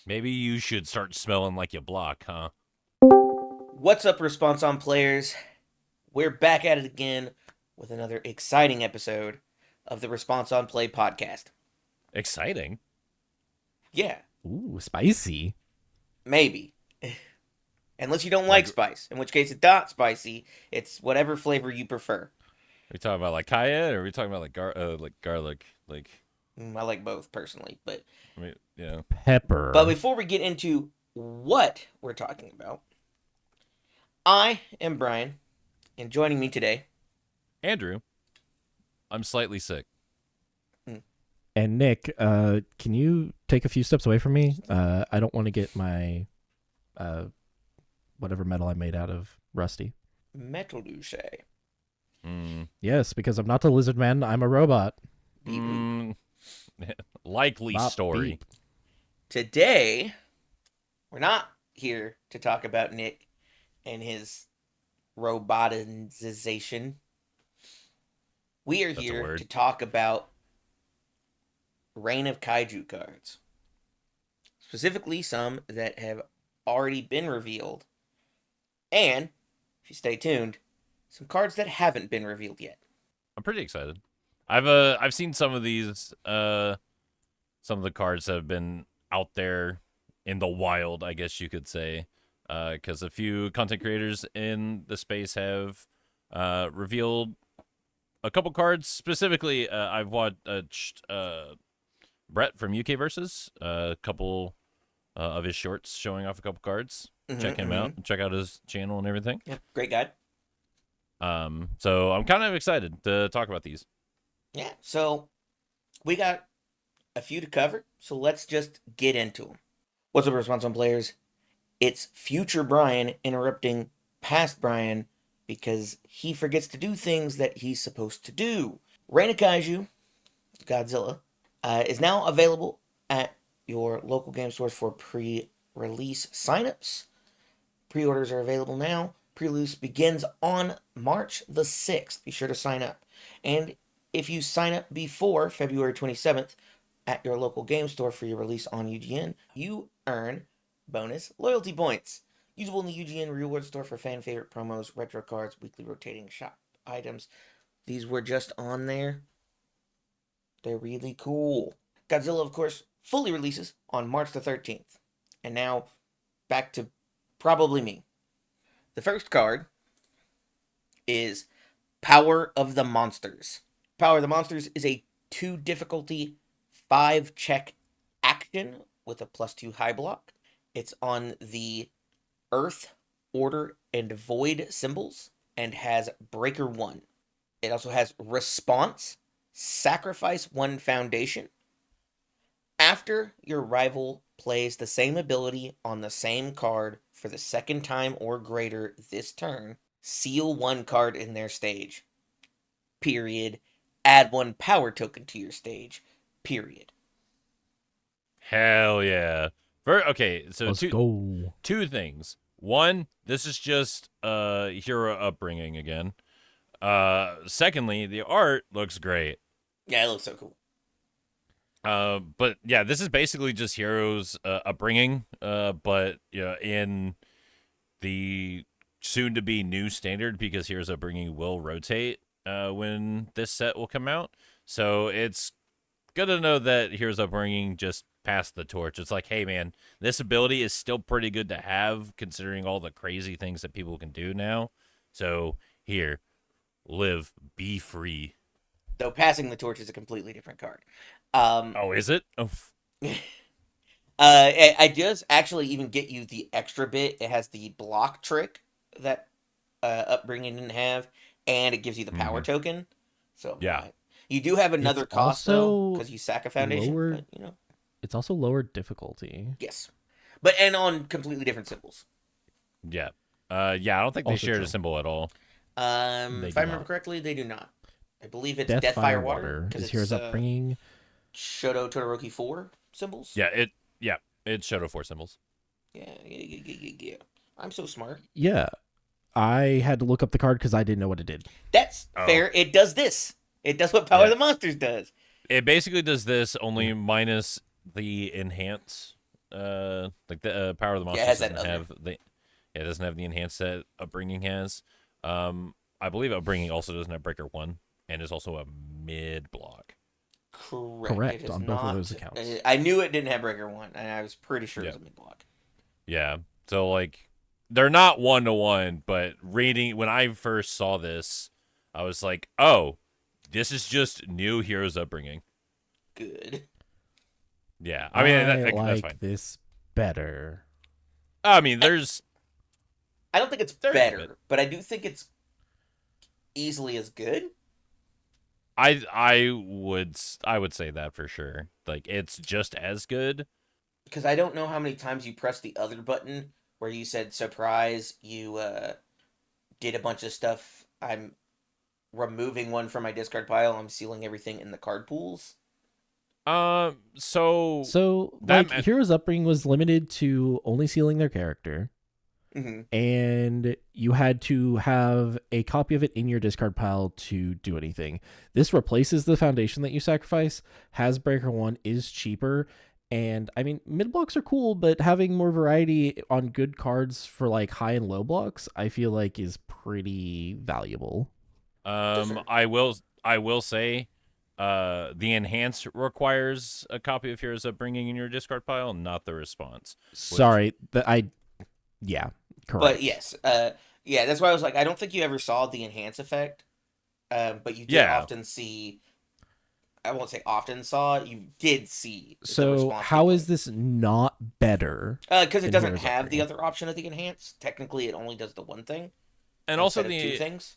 Maybe you should start smelling like you block, huh? What's up, Response On players? We're back at it again with another exciting episode of the Response On Play podcast. Exciting. Yeah, Ooh, spicy. maybe. Unless you don't like Like, are spice, in which case it's not spicy. It's whatever flavor you prefer. we talking about like cayenne, or are we talking about like garlic? Like, I like both personally, but I mean, yeah. Pepper. before we get into what we're talking about, I am Bryan, and joining me today, Andrew, I'm slightly sick. And Nick, can you take a few steps away from me? I don't want to get my whatever metal I made out of rusty. Metal Douche. Mm, Yes, because I'm not the lizard man. I'm a robot. Beep boop. likely Bop, story. beep. Today, we're not here to talk about Nick and his robotization. We are That's a here word. to talk about Reign of Kaiju cards. Specifically, some that have already been revealed. And, if you stay tuned, some cards that haven't been revealed yet. I'm pretty excited. I've seen some of these some of the cards that have been out there in the wild, I guess you could say, because a few content creators in the space have revealed a couple cards. Specifically, I've watched Brett from UVS a couple of his shorts showing off a couple cards. Check him out. Check out his channel and everything. Yeah, great guy. So I'm kind of excited to talk about these. Yeah, so we got a few to cover, so let's just get into them. What's up, Response On players? It's future Bryan interrupting past Bryan because he forgets to do things that he's supposed to do. Reign of Kaiju, Godzilla, is now available at your local game stores for pre-release signups. Pre-orders are available now. Pre-release begins on March the 6th. Be sure to sign up. And if you sign up before February 27th at your local game store for your release on UGN, you earn bonus loyalty points. Usable in the UGN reward store for fan favorite promos, retro cards, weekly rotating shop items. These were just on there. They're really cool. Godzilla, of course, fully releases on March the 13th. And now, back to probably me. The first card is Power of the Monsters. Power of the Monsters is a 2 difficulty, 5 check action with a +2 high block. It's on the Earth, Order, and Void symbols and has Breaker 1. It also has Response, Sacrifice 1 Foundation. After your rival plays the same ability on the same card for the second time or greater this turn, seal 1 card in their stage. Period. Add 1 power token to your stage. Period. Hell yeah. Okay, so Let's go. two things. One, this is just hero upbringing again. Secondly, the art looks great. Yeah, it looks so cool. But yeah, this is basically just heroes upbringing. But in the soon to be new standard, because heroes upbringing will rotate when this set will come out. So it's good to know that heroes upbringing just passed the torch. It's like, hey man, this ability is still pretty good to have considering all the crazy things that people can do now. So here, live, be free. Though passing the torch is a completely different card. Oh, is it? Oh, I does actually even get you the extra bit. It has the block trick that upbringing didn't have, and it gives you the power token. So yeah. you do have another It's cost though also because you sack a foundation. lower- But, you know, It's also lower difficulty. yes, but and on completely different symbols. Yeah. Yeah, I don't think they Also shared a true. symbol at all. They If do I remember not. correctly, they do not. I believe it's Death, Death, Fire, Fire, Water Water because is it's heroes upbringing. Shoto Todoroki 4 symbols. Yeah, it's Shadow 4 symbols. Yeah. I'm so smart. Yeah, I had to look up the card because I didn't know what it did. That's Oh. fair. It does this. It does what Power of Yeah. the Monsters does. It basically does this only minus the enhance like the Power of the Yeah, it Monsters has that doesn't other. have the it doesn't have the enhanced that Upbringing has. I believe Upbringing also doesn't have Breaker 1 and is also a mid block. Correct. It Correct is on both of those accounts. I knew it didn't have Breaker 1, and I was pretty sure it Yeah. was a mid block. Yeah. So like they're not 1-to-1, but reading when I first saw this, I was like, "Oh, this is just new Heroes Upbringing." Good. Yeah. I mean, that's like fine. this better. I mean, there's I don't think it's There's a better, bit. but I do think it's easily as good. I would say that for sure. Like it's just as good. Because I don't know how many times you pressed the other button where you said surprise, you did a bunch of stuff. I'm removing one from my discard pile. I'm sealing everything in the card pools. So that like meant- Heroes Upbringing was limited to only sealing their character, and you had to have a copy of it in your discard pile to do anything. This replaces the foundation that you sacrifice, has Breaker 1, is cheaper, and I mean mid blocks are cool, but having more variety on good cards for like high and low blocks, I feel like is pretty valuable. Sure. I will say, the enhance requires a copy of Heroes Upbringing in your discard pile, not the response. Sorry, yeah, correct. But yes, yeah, that's why I was like, I don't think you ever saw the enhance effect, but you did Yeah. often see. I won't say often saw. You did see. the So response how people. is this not better? Because it in doesn't Heroes have the Upbringing? other option of the enhance. Technically, it only does the one thing. And also instead of two things.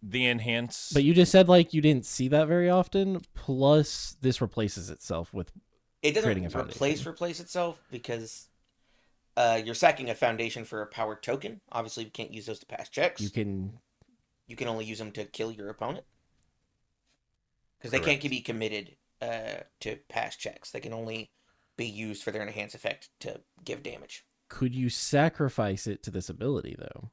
the enhance. But you just said like you didn't see that very often. Plus, this replaces itself with It creating doesn't a foundation. replace itself because you're sacking a foundation for a powered token. Obviously, you can't use those to pass checks. You can only use them to kill your opponent because they Correct. can't be committed to pass checks. They can only be used for their enhance effect to give damage. Could you sacrifice it to this ability though?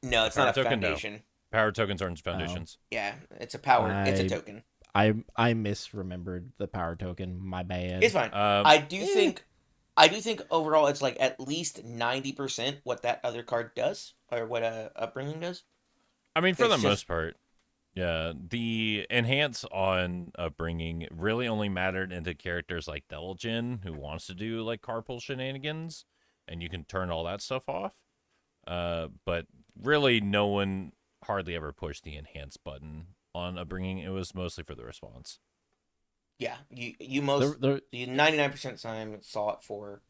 No, it's Power not a token, no. foundation. Power tokens aren't foundations. Yeah, it's a powered. It's a I- token. I misremembered the power token. My bad. It's fine. I do think overall it's like at least 90% what that other card does or what upbringing does. I mean, for It's the just- most part, yeah. The enhance on Upbringing really only mattered into characters like Deljin, who wants to do like carpool shenanigans, and you can turn all that stuff off. But really, no one hardly ever pushed the enhance button on Upbringing. It was mostly for the response. Yeah, you 99% of the time saw it for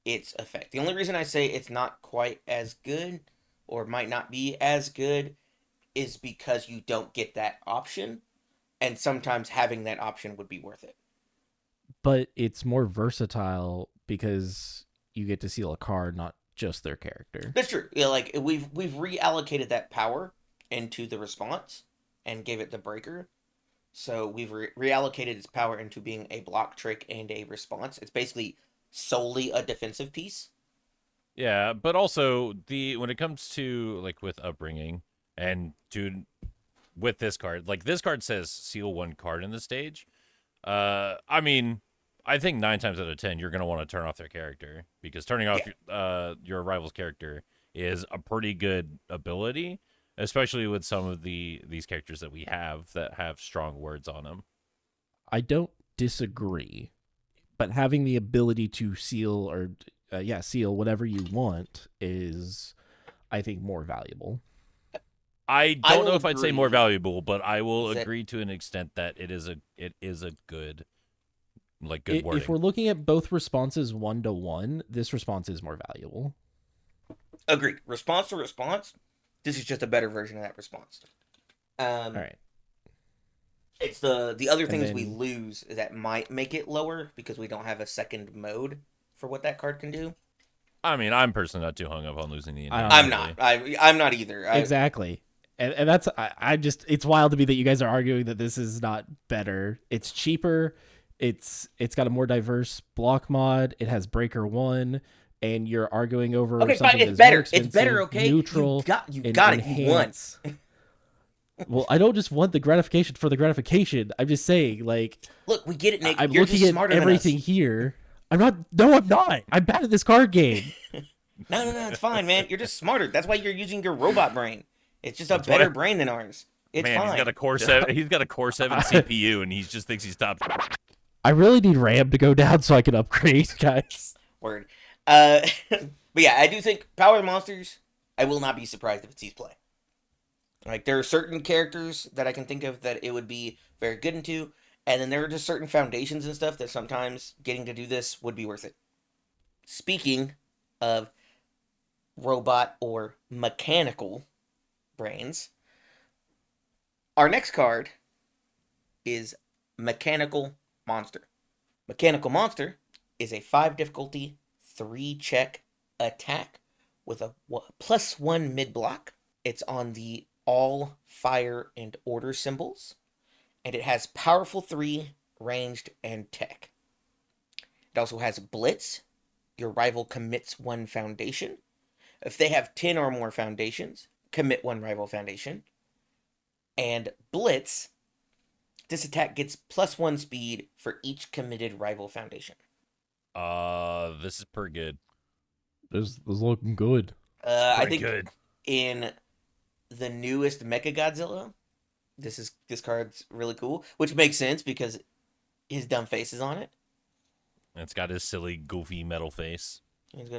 its effect. The only reason I say it's not quite as good or might not be as good is because you don't get that option, and sometimes having that option would be worth it. But it's more versatile because you get to seal a card, not just their character. That's true. Yeah, like we've reallocated that power into the response and gave it the breaker. So we've reallocated its power into being a block trick and a response. It's basically solely a defensive piece. Yeah, but also when it comes to like with Upbringing and with this card, like this card says seal one card in the stage. I mean, I think 9 times out of 10 you're gonna want to turn off their character because turning off your rival's character is a pretty good ability, especially with some of these characters that we have that have strong words on them. I don't disagree, but having the ability to seal or seal whatever you want is, I think, more valuable. I don't know if I'd say more agree. valuable, but I will Is it- agree to an extent that it is a good good If wording. we're looking at both responses 1-to-1, this response is more valuable. Agreed. Response to response. This is just a better version of that response. All right. It's the other things we then- lose that might make it lower because we don't have a second mode for what that card can do. I mean, I'm personally not too hung up on losing the I enhance. don't I'm not. I'm not either. Exactly. And that's I just it's wild to me that you guys are arguing that this is not better. It's cheaper. It's got a more diverse block mod. It has Breaker 1, and you're arguing over Okay, something fine. that's It's better. more It's expensive, better. Okay. neutral. You and got it. You won. enhance. Well, I don't just want the gratification for the gratification. I'm just saying, like, Look, we get it, Nick. I'm You're looking just at smarter everything than us. here. I'm not. No, I'm not. I'm bad at this card game. No, it's fine, man. You're just smarter. That's why you're using your robot brain. It's just a That's better why- brain than ours. It's Man, fine. he's got a Core 7. He's got a Core 7 CPU, and he just thinks he's top. I really need RAM to go down so I can upgrade, guys. Word. But yeah, I do think Power of the Monsters, I will not be surprised if it sees play. Like, there are certain characters that I can think of that it would be very good into, and then there are just certain foundations and stuff that sometimes getting to do this would be worth it. Speaking of robot or mechanical brains, our next card is Mechanical Monster. Mechanical Monster is a 5 difficulty, 3 check attack with a +1 mid block. It's on the all fire and order symbols, and it has powerful 3, ranged, and tech. It also has Blitz. Your rival commits 1 foundation. If they have 10 or more foundations, commit 1 rival foundation. And Blitz, this attack gets +1 speed for each committed rival foundation. This is pretty good. This is looking good. I Pretty think good. in the newest Mecha Godzilla, this card's really cool, which makes sense because his dumb face is on it. It's got his silly, goofy metal face. It's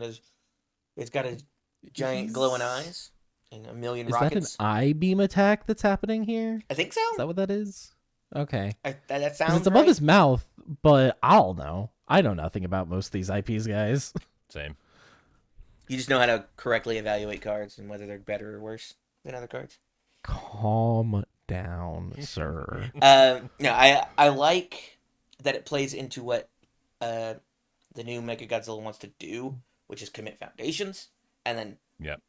got his giant glowing eyes and a million Is rockets. that an I-beam attack that's happening here? I think so. Is that what that is? Okay. That 'Cause sounds it's above right. his mouth, but I'll know. I know nothing about most of these IPs, guys. Same. You just know how to correctly evaluate cards and whether they're better or worse than other cards. Calm down, sir. No, I like that it plays into what the new Mechagodzilla wants to do, which is commit foundations, and then Yep.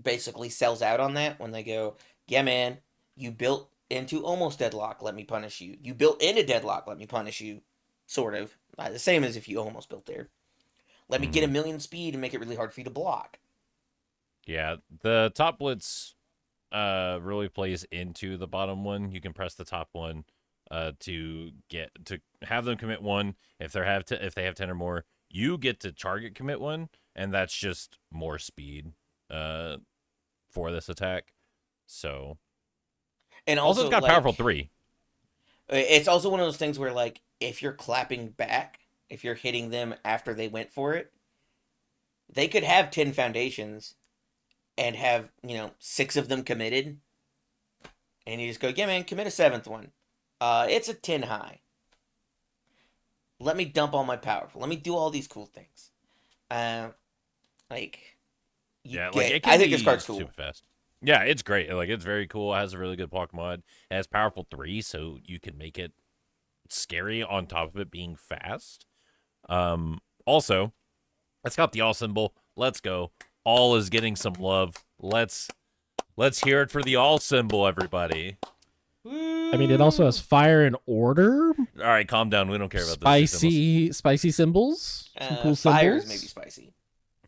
basically sells out on that when they go, yeah, man, you built into almost deadlock, let me punish you. You built into deadlock, let me punish you. Sort of. The same as if you almost built there. Let me get a million speed and make it really hard for you to block. Yeah, the top blitz really plays into the bottom one. You can press the top one to have them commit 1. If they have 10 or more, you get to target commit 1, and that's just more speed for this attack. So, And also it's got like, powerful 3. It's also one of those things where, like, if you're clapping back, if you're hitting them after they went for it, they could have 10 foundations and have, 6 of them committed. And you just go, yeah, man, commit a 7th one. It's a 10 high. Let me dump all my powerful. Let me do all these cool things. I think this card's cool. Super fast. Yeah, it's great. Like, it's very cool. It has a really good block mod. It has powerful 3, so you can make it scary on top of it being fast. Also, it's got the all symbol. Let's go. All is getting some love. Let's hear it for the all symbol, everybody. I mean, it also has fire and order. All right, calm down. We don't care about those symbols. Spicy symbols. Some cool Fire is symbols. maybe spicy.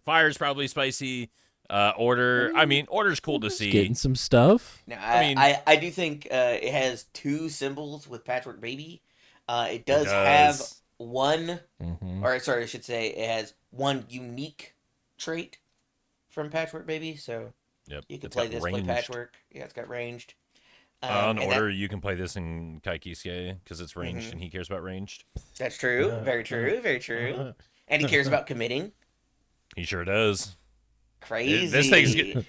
Fire's probably spicy. Order. I mean, order's cool to see. Getting some stuff. Now, I mean- I do think it has 2 symbols with Patchwork Baby. It does does. have one, Mhm. or sorry, I should say it has one unique trait from Patchwork Baby. So Yep. you can it's play got this, play ranged. Patchwork. Yeah, it's got ranged. On and order, you can play this in Kaikisuke because it's ranged Mhm. and he cares about ranged. That's true. Very true. Very true. And he cares about committing. He sure does. Crazy.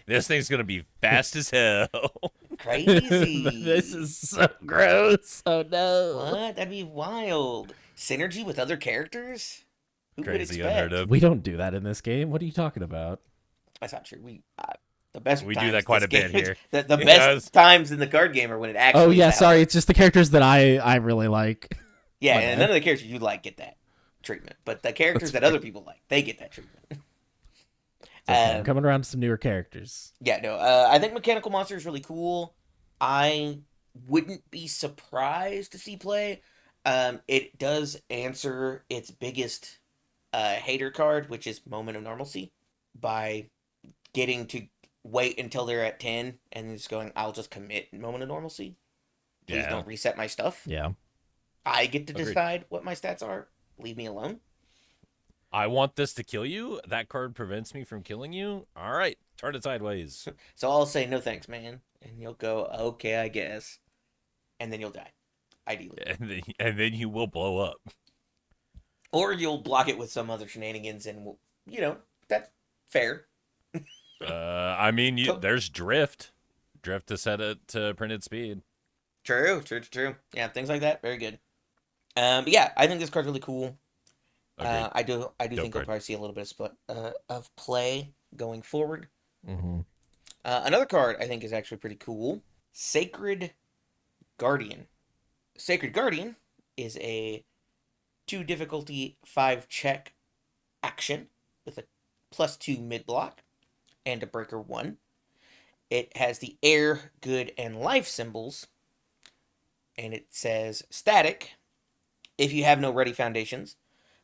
This thing's gonna be fast as hell. Crazy. This is so gross. Oh no. What? That'd be wild. Synergy with other characters? Who would Crazy, expect? unheard of. We don't do that in this game. What are you talking about? That's not true. The best We do times that quite this a bit game- here. The Yes. best times in the card game are when it actually. Oh yeah, is out. sorry. It's just the characters that I really like. Yeah, My and bad. none of the characters you like get that treatment, but the characters that other people like, they get that treatment. It's okay, I'm coming around to some newer characters. Yeah, no. I think Mechanical Monster is really cool. I wouldn't be surprised to see play. It does answer its biggest hater card, which is Moment of Normalcy, by getting to wait until they're at 10 and just going, I'll just commit Moment of Normalcy. Please Yeah. don't reset my stuff. Yeah. I get to Agreed. decide what my stats are. Leave me alone. I want this to kill you. That card prevents me from killing you. All right, turn it sideways. So I'll say no thanks, man, and you'll go okay, I guess, and then you'll die, ideally, And then you will blow up. or you'll block it with some other shenanigans, and that's fair. I mean, Cool. there's drift to set it to printed speed. True. Yeah, things like that, very good. But yeah, I think this card's really cool. Agreed. I do Dope think we'll card. probably see a little bit of play going forward. Mm-hmm. Another card I think is actually pretty cool. Sacred Guardian. Sacred Guardian is a 2 difficulty 5 check action with a +2 mid block and a breaker 1. It has the air, good, and life symbols. And it says static. If you have no ready foundations,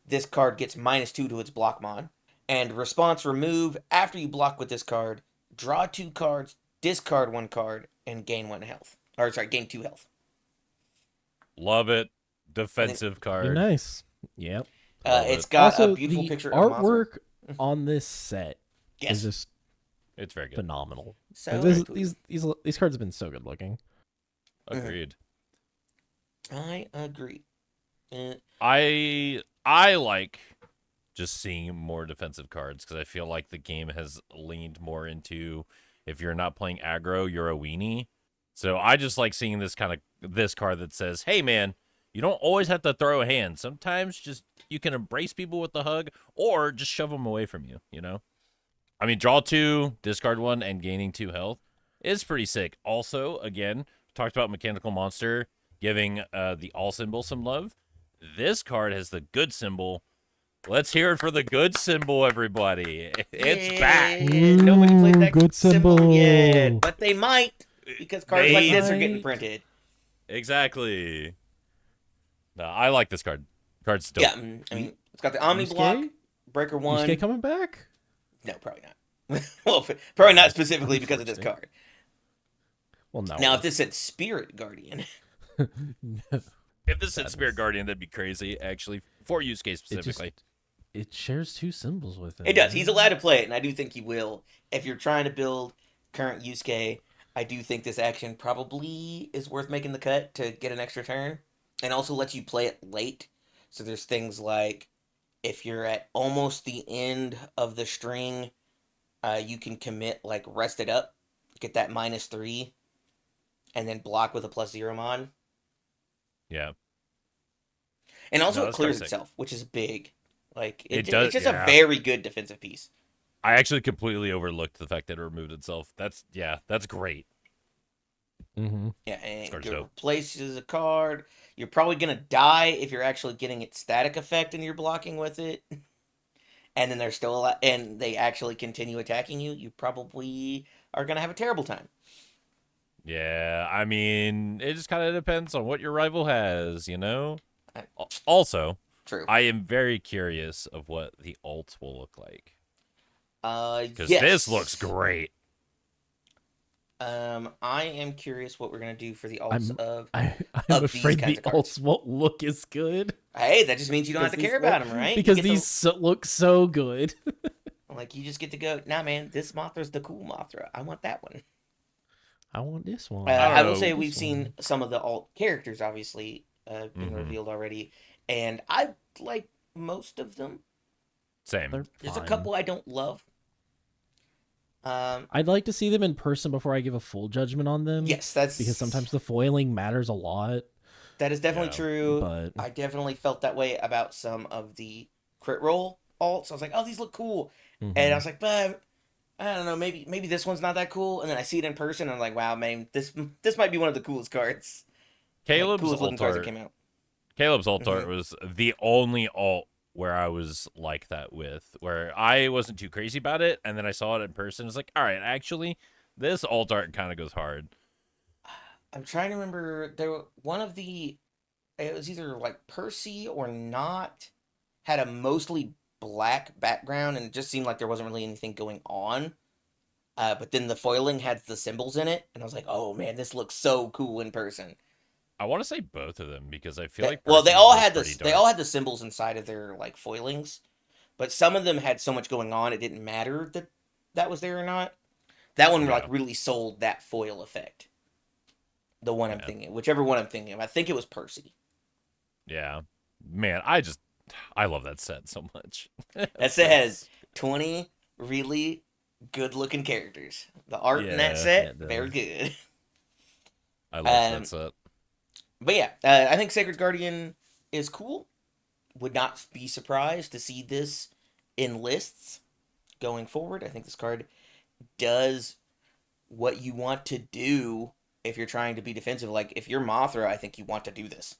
this card gets -2 to its block mod. And response remove after you block with this card, draw 2 cards, discard 1 card, and gain 1 health. Or sorry, gain 2 health. Love it. Defensive Pretty card. nice. Yep. Love It's it. got Also, a beautiful the picture of Mothra. artwork on this set Yes. is just It's very good. phenomenal. So These cards have been so good looking. Agreed. I agree. I like just seeing more defensive cards because I feel like the game has leaned more into if you're not playing aggro, you're a weenie. So I just like seeing this card that says, "Hey man, you don't always have to throw a hand. Sometimes just you can embrace people with the hug or just shove them away from you, you know?" I mean, draw 2, discard 1 and gaining 2 health is pretty sick. Also, again, talked about Mechanical Monster giving the all symbol some love. This card has the good symbol. Let's hear it for the good symbol, everybody. It's back. Nobody played that Good symbol. yet, but they might because cards like They this are getting might. printed. Exactly. No, I like this card. Card's dope. Yeah, I mean, it's got the Omni block, Yusuke? Breaker 1. Yusuke coming back? No, probably not. Well, probably not specifically because of this card. Well, no. Now, if this said Spirit Guardian, If this said Spirit Guardian, that'd be crazy, actually. For Yusuke specifically. It shares 2 symbols with it. it does. He's allowed to play it, and I do think he will. If you're trying to build current Yusuke, I do think this action probably is worth making the cut to get an extra turn, and also lets you play it late. So there's things like if you're at almost the end of the string, you can commit like rest it up, get that -3, and then block with a +0 mod. Yeah. And also No, it that's clears kinda sick. itself, which is big. Like It does, it's just yeah. a very good defensive piece. I actually completely overlooked the fact that it removed itself. That's great. Mm-hmm. Yeah, and Card's it dope. replaces a card. You're probably gonna die if you're actually getting its static effect and you're blocking with it. And then they're still alive, and they actually continue attacking you. You probably are gonna have a terrible time. Yeah, I mean, it just kind of depends on what your rival has, you know? I- Also, True. I am very curious of what the alt will look like. Because Yes. this looks great. I am curious what we're gonna do for the alts of. I'm Of these afraid kinds the of cards. alts won't look as good. Hey, that just means you don't have to Because care these about look- them, right? Because You get these look so good. like you just get to go. Nah, man, this Mothra's the cool Mothra. I want that one. I want this one. I will know. say This we've seen one. some of the alt characters obviously being Mhm. revealed already, and I like most of them. Same. They're There's a fine. couple I don't love. I'd like to see them in person before I give a full judgment on them. Yes, that's Because sometimes the foiling matters a lot. that is definitely Yeah, true. but- I definitely felt that way about some of the crit roll alts. I was like, oh, these look cool, and I was like, but I don't know, maybe this one's not that cool. And then I see it in person, and I'm like, wow, man, this might be one of the coolest cards. Caleb's coolest looking alt cards that art. came out. Caleb's alt Mhm. art was the only alt where I was like that with, where I wasn't too crazy about it, and then I saw it in person. It's like, all right, actually, this alt art kind of goes hard. I'm trying to remember. One of the, it was either like Percy or not, had a mostly black background, and it just seemed like there wasn't really anything going on. But then the foiling had the symbols in it, and I was like, oh man, this looks so cool in person. I want to say both of them because I feel like Well, they Percy's all was had pretty they dark. all had the symbols inside of their like foilings, But some of them had so much going on, it didn't matter that that was there or not. That one like Yeah. really sold that foil effect. The one I'm Yeah. thinking, whichever one I'm thinking of. I think it was Percy. Yeah. Man, I love that set so much. That set has 20 really good looking characters. The art in that Yeah. Yeah, set, it very does. good. I love that Um, set. but yeah, I think Sacred Guardian is cool. Would not be surprised to see this in lists going forward. I think this card does what you want to do if you're trying to be defensive. Like if you're Mothra, I think you want to do this.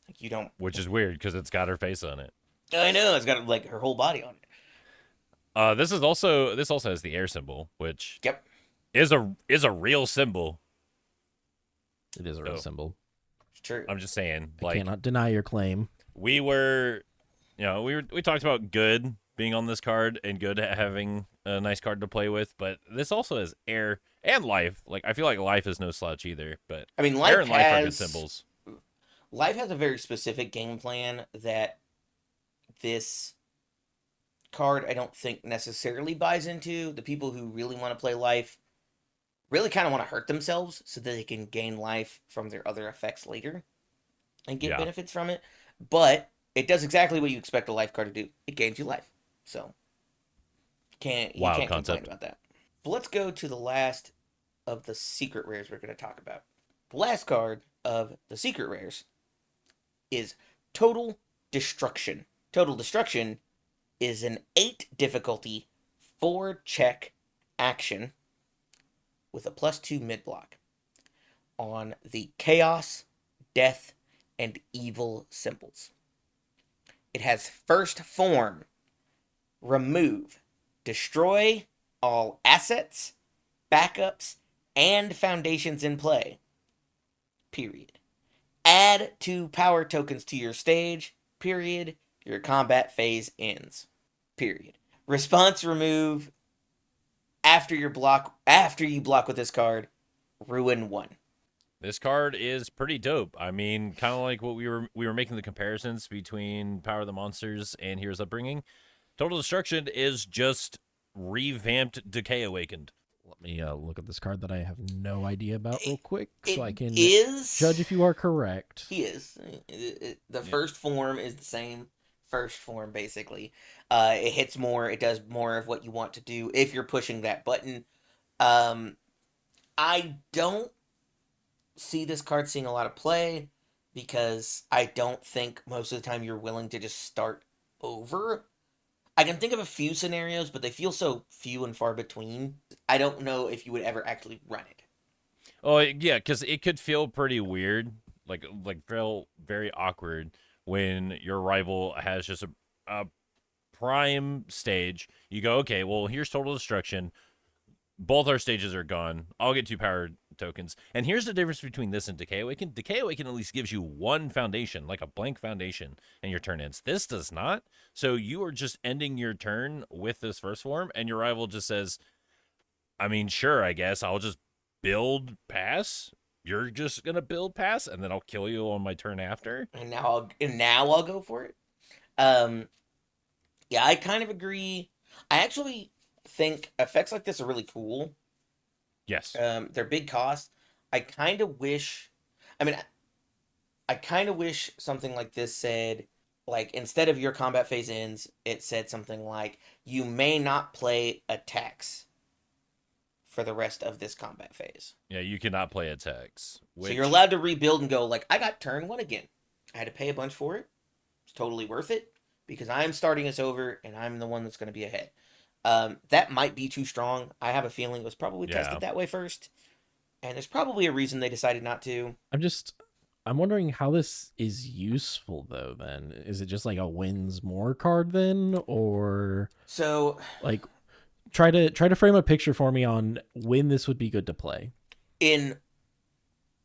Like you don't. Which is weird because it's got her face on it. I know it's got like her whole body on it. This also has the air symbol, which Yep. is a real symbol. It is a real So, symbol. It's true. I'm just saying, I like cannot deny your claim. we talked about good being on this card and good having a nice card to play with, but this also has air and life. Like I feel like life is no slouch either, but I mean, air and life are good symbols. Life has a very specific game plan that this card I don't think necessarily buys into. The people who really want to play life really kind of want to hurt themselves so that they can gain life from their other effects later and get Yeah. benefits from it. But it does exactly what you expect a life card to do. It gains you life. So you Wild can't concept. complain about that. But let's go to the last of the secret rares we're going to talk about. The last card of the secret rares is Total Destruction. Total Destruction is an 8 difficulty 4 check action with a +2 mid block on the Chaos, Death, and Evil symbols. It has first form, remove, destroy all assets, backups, and foundations in play. Period. Add 2 power tokens to your stage. Period. Your combat phase ends. Period. Response remove after you block with this card. Ruin 1. This card is pretty dope. I mean, kind of like what we were making the comparisons between Power of the Monsters and Heroes Upbringing. Total Destruction is just revamped Decay Awakened. Let me look at this card that I have no idea about real quick, It so I can is judge if you are correct. He is. The first form is the same first form, basically. It hits more. It does more of what you want to do if you're pushing that button. I don't see this card seeing a lot of play because I don't think most of the time you're willing to just start over. I can think of a few scenarios, but they feel so few and far between. I don't know if you would ever actually run it. Oh yeah, because it could feel pretty weird, like feel very awkward when your rival has just a prime stage. You go, okay, well here's Total Destruction. Both our stages are gone. I'll get 2 power tokens. And here's the difference between this and Decay Awaken. Decay Awaken at least gives you 1 foundation, like a blank foundation, and your turn ends. This does not. So you are just ending your turn with this first form, and your rival just says, I mean, sure, I guess I'll just build pass. You're just gonna build pass, and then I'll kill you on my turn after. And now I'll go for it. Yeah, I kind of agree. I actually think effects like this are really cool. Yes. They're big costs. I kind of wish. I mean, I kind of wish something like this said, like instead of your combat phase ends, it said something like you may not play attacks for the rest of this combat phase. Yeah, you cannot play attacks. So you're allowed to rebuild and go like, I got turn 1 again. I had to pay a bunch for it. It's totally worth it because I'm starting us over and I'm the one that's going to be ahead. That might be too strong. I have a feeling it was probably tested that way first. And there's probably a reason they decided not to. I'm wondering how this is useful though then. Is it just like a wins more card then? Or So like try to frame a picture for me on when this would be good to play. In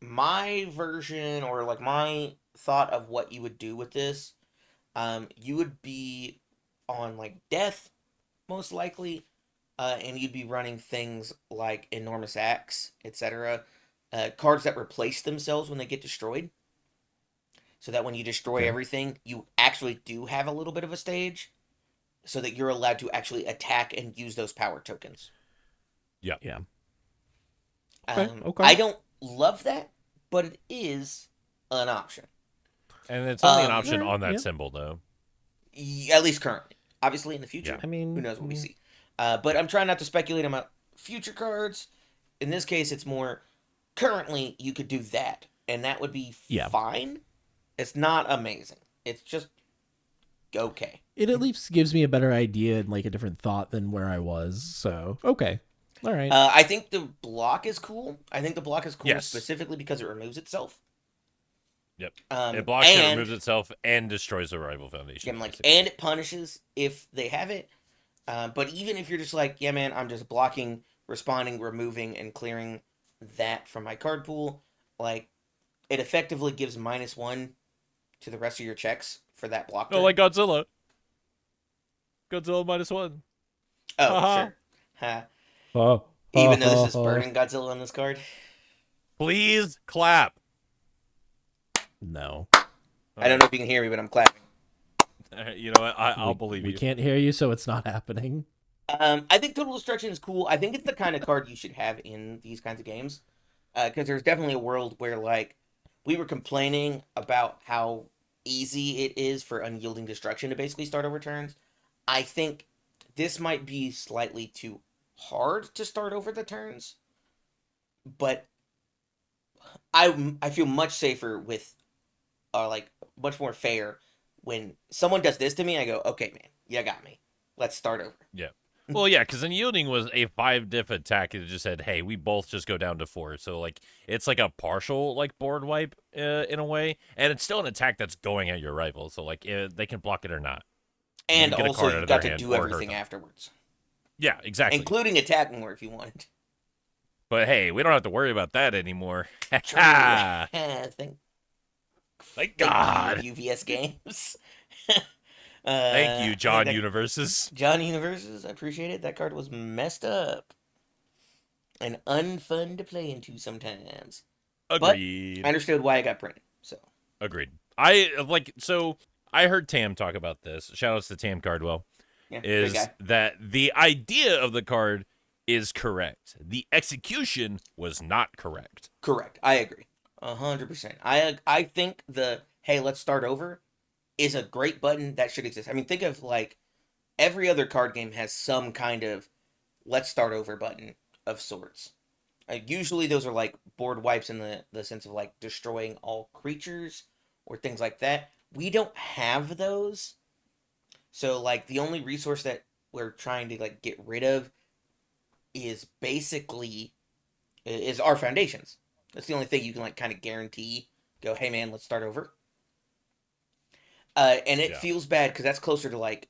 my version or like my thought of what you would do with this, you would be on like death most likely, and you'd be running things like Enormous Axe, etc. Cards that replace themselves when they get destroyed, so that when you destroy everything, you actually do have a little bit of a stage. so that you're allowed to actually attack and use those power tokens. Yeah. Okay. I don't love that, but it is an option. And it's only an option Alright, on that yeah. symbol, though. At least currently. Obviously, in the future, Yeah. I mean, who knows what we see. But I'm trying not to speculate about future cards. In this case, it's more currently you could do that, and that would be Yeah. fine. It's not amazing. It's just okay. It at least gives me a better idea and like a different thought than where I was. So okay, all right. I think the block is cool. Yes. Specifically because it removes itself. Yep. It blocks it, and removes itself, and destroys the rival yeah, foundation. I'm like, basically. and it punishes if they have it. But even if you're just like, yeah, man, I'm just blocking, responding, removing, and clearing that from my card pool, like, it effectively gives -1 to the rest of your checks for that block. Oh, like Godzilla. Godzilla -1. Oh, haha. sure. Ha. Oh, Even though this is burning Godzilla on this card. Please clap. No, I don't know if you can hear me, but I'm clapping. You know what? I'll believe we you. can't hear you, so it's not happening. I think Total Destruction is cool. I think it's the kind of card you should have in these kinds of games. Because there's definitely a world where, like, we were complaining about how easy it is for Unyielding Destruction to basically start over turns. I think this might be slightly too hard to start over the turns. But I feel much safer with, like, much more fair when someone does this to me. I go, okay, man, you got me. Let's start over. Yeah. Well, yeah, because Unyielding was a 5-diff attack. It just said, hey, we both just go down to 4. So, like, it's like a partial, like, board wipe in a way. And it's still an attack that's going at your rival. So, like, they can block it or not. And get a also, card out you of got their to hand do or hurt everything them. afterwards. Yeah, exactly. Including attack more if you want. But, hey, we don't have to worry about that anymore. True. Ha! Thank God. you, UVS Games. Thank you, John that- Universes. John Universes, I appreciate it. That card was messed up. And unfun to play into sometimes. Agreed. I understood why it got printed, so. Agreed. I heard Tam talk about this. Shoutouts to Tam Cardwell. Yeah, Is great guy. that the idea of the card is correct. The execution was not correct. Correct. I agree. 100%. I think the, hey, let's start over is a great button that should exist. I mean, think of, like, every other card game has some kind of let's start over button of sorts. Usually those are, like, board wipes in the sense of, like, destroying all creatures or things like that. We don't have those. So, like, the only resource that we're trying to, like, get rid of is basically is our foundations. That's the only thing you can, like, kind of guarantee. Go, hey, man, let's start over. And it feels bad because that's closer to, like,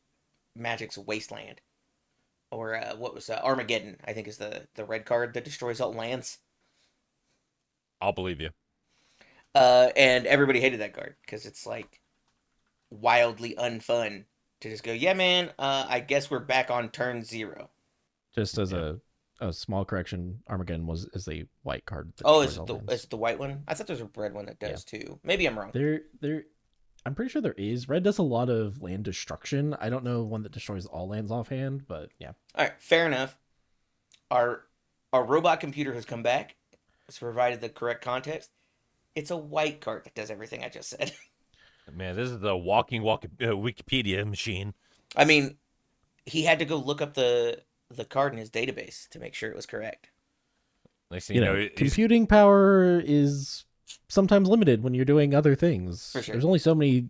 Magic's Wasteland. Or what was Armageddon, I think is the red card that destroys all lands. I'll believe you. And everybody hated that card because it's, like, wildly unfun to just go, yeah, man, I guess we're back on turn 0. Just as a small correction, Armageddon is a white card. Is it the white one? I thought there's a red one that does too. Maybe I'm wrong. I'm pretty sure there is. Red does a lot of land destruction. I don't know one that destroys all lands offhand, but yeah. All right, fair enough. Our robot computer has come back. It's provided the correct context. It's a white card that does everything I just said. Man, this is the walking Wikipedia machine. I mean, he had to go look up the card in his database to make sure it was correct. Next thing you know, computing power is sometimes limited when you're doing other things. For sure. There's only so many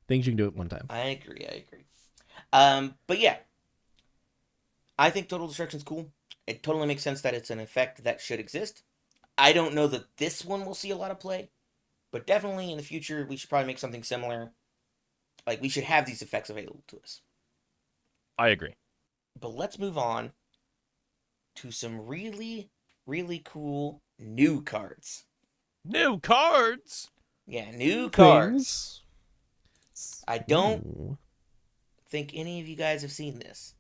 things you can do at one time. I agree. But yeah, I think Total Destruction's cool. It totally makes sense that it's an effect that should exist. I don't know that this one will see a lot of play, but definitely in the future we should probably make something similar. Like, we should have these effects available to us. I agree. But let's move on to some really, really cool new cards. New cards? Yeah, new cards. I don't Ooh. think any of you guys have seen this.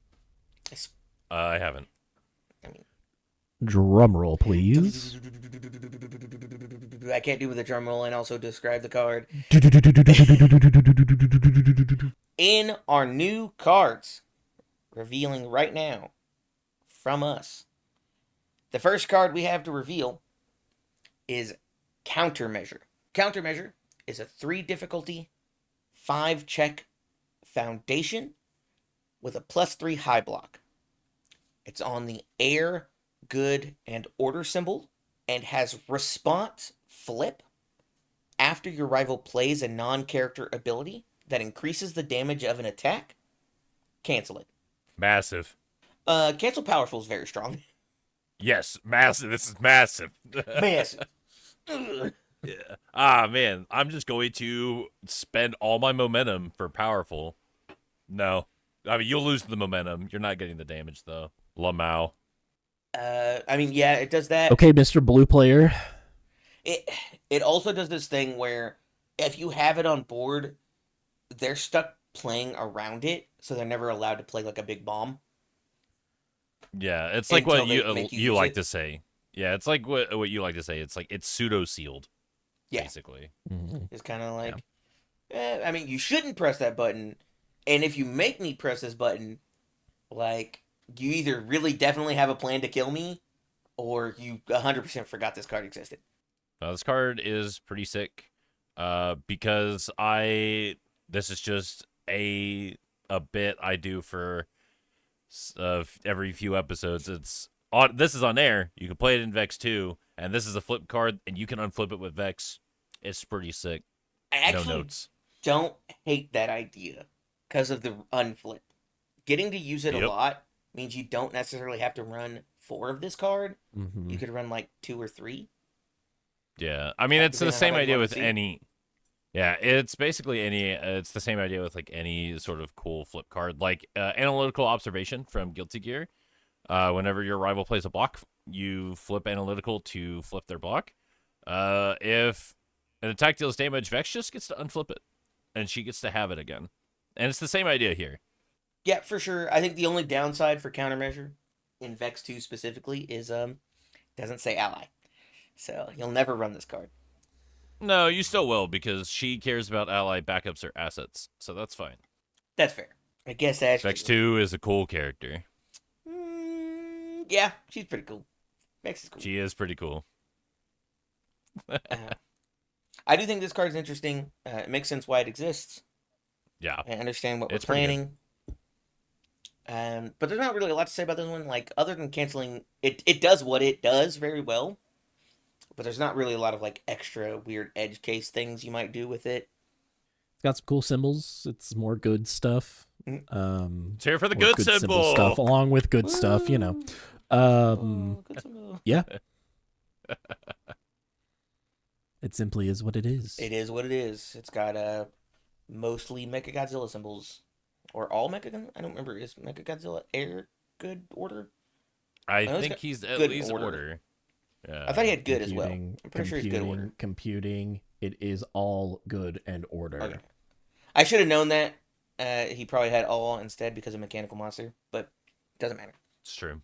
I haven't. I mean, drum roll, please. I can't do with a drum roll and also describe the card. In our new cards, revealing right now from us. The first card we have to reveal is Countermeasure. Countermeasure is a 3 difficulty, 5 check foundation with a +3 high block. It's on the air, good, and order symbol and has response flip after your rival plays a non-character ability that increases the damage of an attack. Cancel it. Massive. Cancel Powerful is very strong. Yes, massive. This is massive. Massive. Yeah. Ah, man. I'm just going to spend all my momentum for powerful. No. I mean, you'll lose the momentum. You're not getting the damage, though. Lamau. I mean, yeah, it does that. Okay, Mr. Blue Player. It also does this thing where if you have it on board, they're stuck playing around it, so they're never allowed to play like a big bomb. Yeah, it's like what Until you like to say. Yeah, it's like what you like to say. It's like it's pseudo-sealed, Yeah. basically. Mm-hmm. It's kind of like, I mean, you shouldn't press that button, and if you make me press this button, like, you either really definitely have a plan to kill me, or you 100% forgot this card existed. This card is pretty sick, because this is just a bit I do for every few episodes. It's on. This is on air. You can play it in Vex 2, and this is a flip card, and you can unflip it with Vex. It's pretty sick. I actually No notes. don't hate that idea because of the unflip. Getting to use it a lot means you don't necessarily have to run 4 of this card. Mm-hmm. You could run like 2 or 3. Yeah, I mean, it's the Depending on same how you idea wanna with see it. any. Yeah, it's basically any. It's the same idea with like any sort of cool flip card, like analytical observation from Guilty Gear. Whenever your rival plays a block, you flip analytical to flip their block. If an attack deals damage, Vex just gets to unflip it, and she gets to have it again. And it's the same idea here. Yeah, for sure. I think the only downside for Countermeasure in Vex 2 specifically is doesn't say ally. So you'll never run this card. No, you still will, because she cares about ally backups or assets, so that's fine. That's fair. I guess Ashley. Vex 2 is a cool character. Yeah, she's pretty cool. Vex is cool. She is pretty cool. I do think this card is interesting. It makes sense why it exists. Yeah. I understand what It's we're pretty planning. But there's not really a lot to say about this one. Like, other than canceling, it does what it does very well. But there's not really a lot of like extra weird edge case things you might do with it. It's got some cool symbols. It's more good stuff. It's here for the more good symbol stuff, along with good stuff, you know. Good symbol. Yeah. It simply is what it is. It is what it is. It's got mostly Mechagodzilla symbols. Or all Mechagodzilla? I don't remember. Is Mechagodzilla air good order? I know it's think got he's at good least order. order. Yeah. I thought he had good as well. I'm pretty sure he's good order. Computing. It is all good and order. Okay. I should have known that. He probably had all instead because of Mechanical Monster, but it doesn't matter. It's true.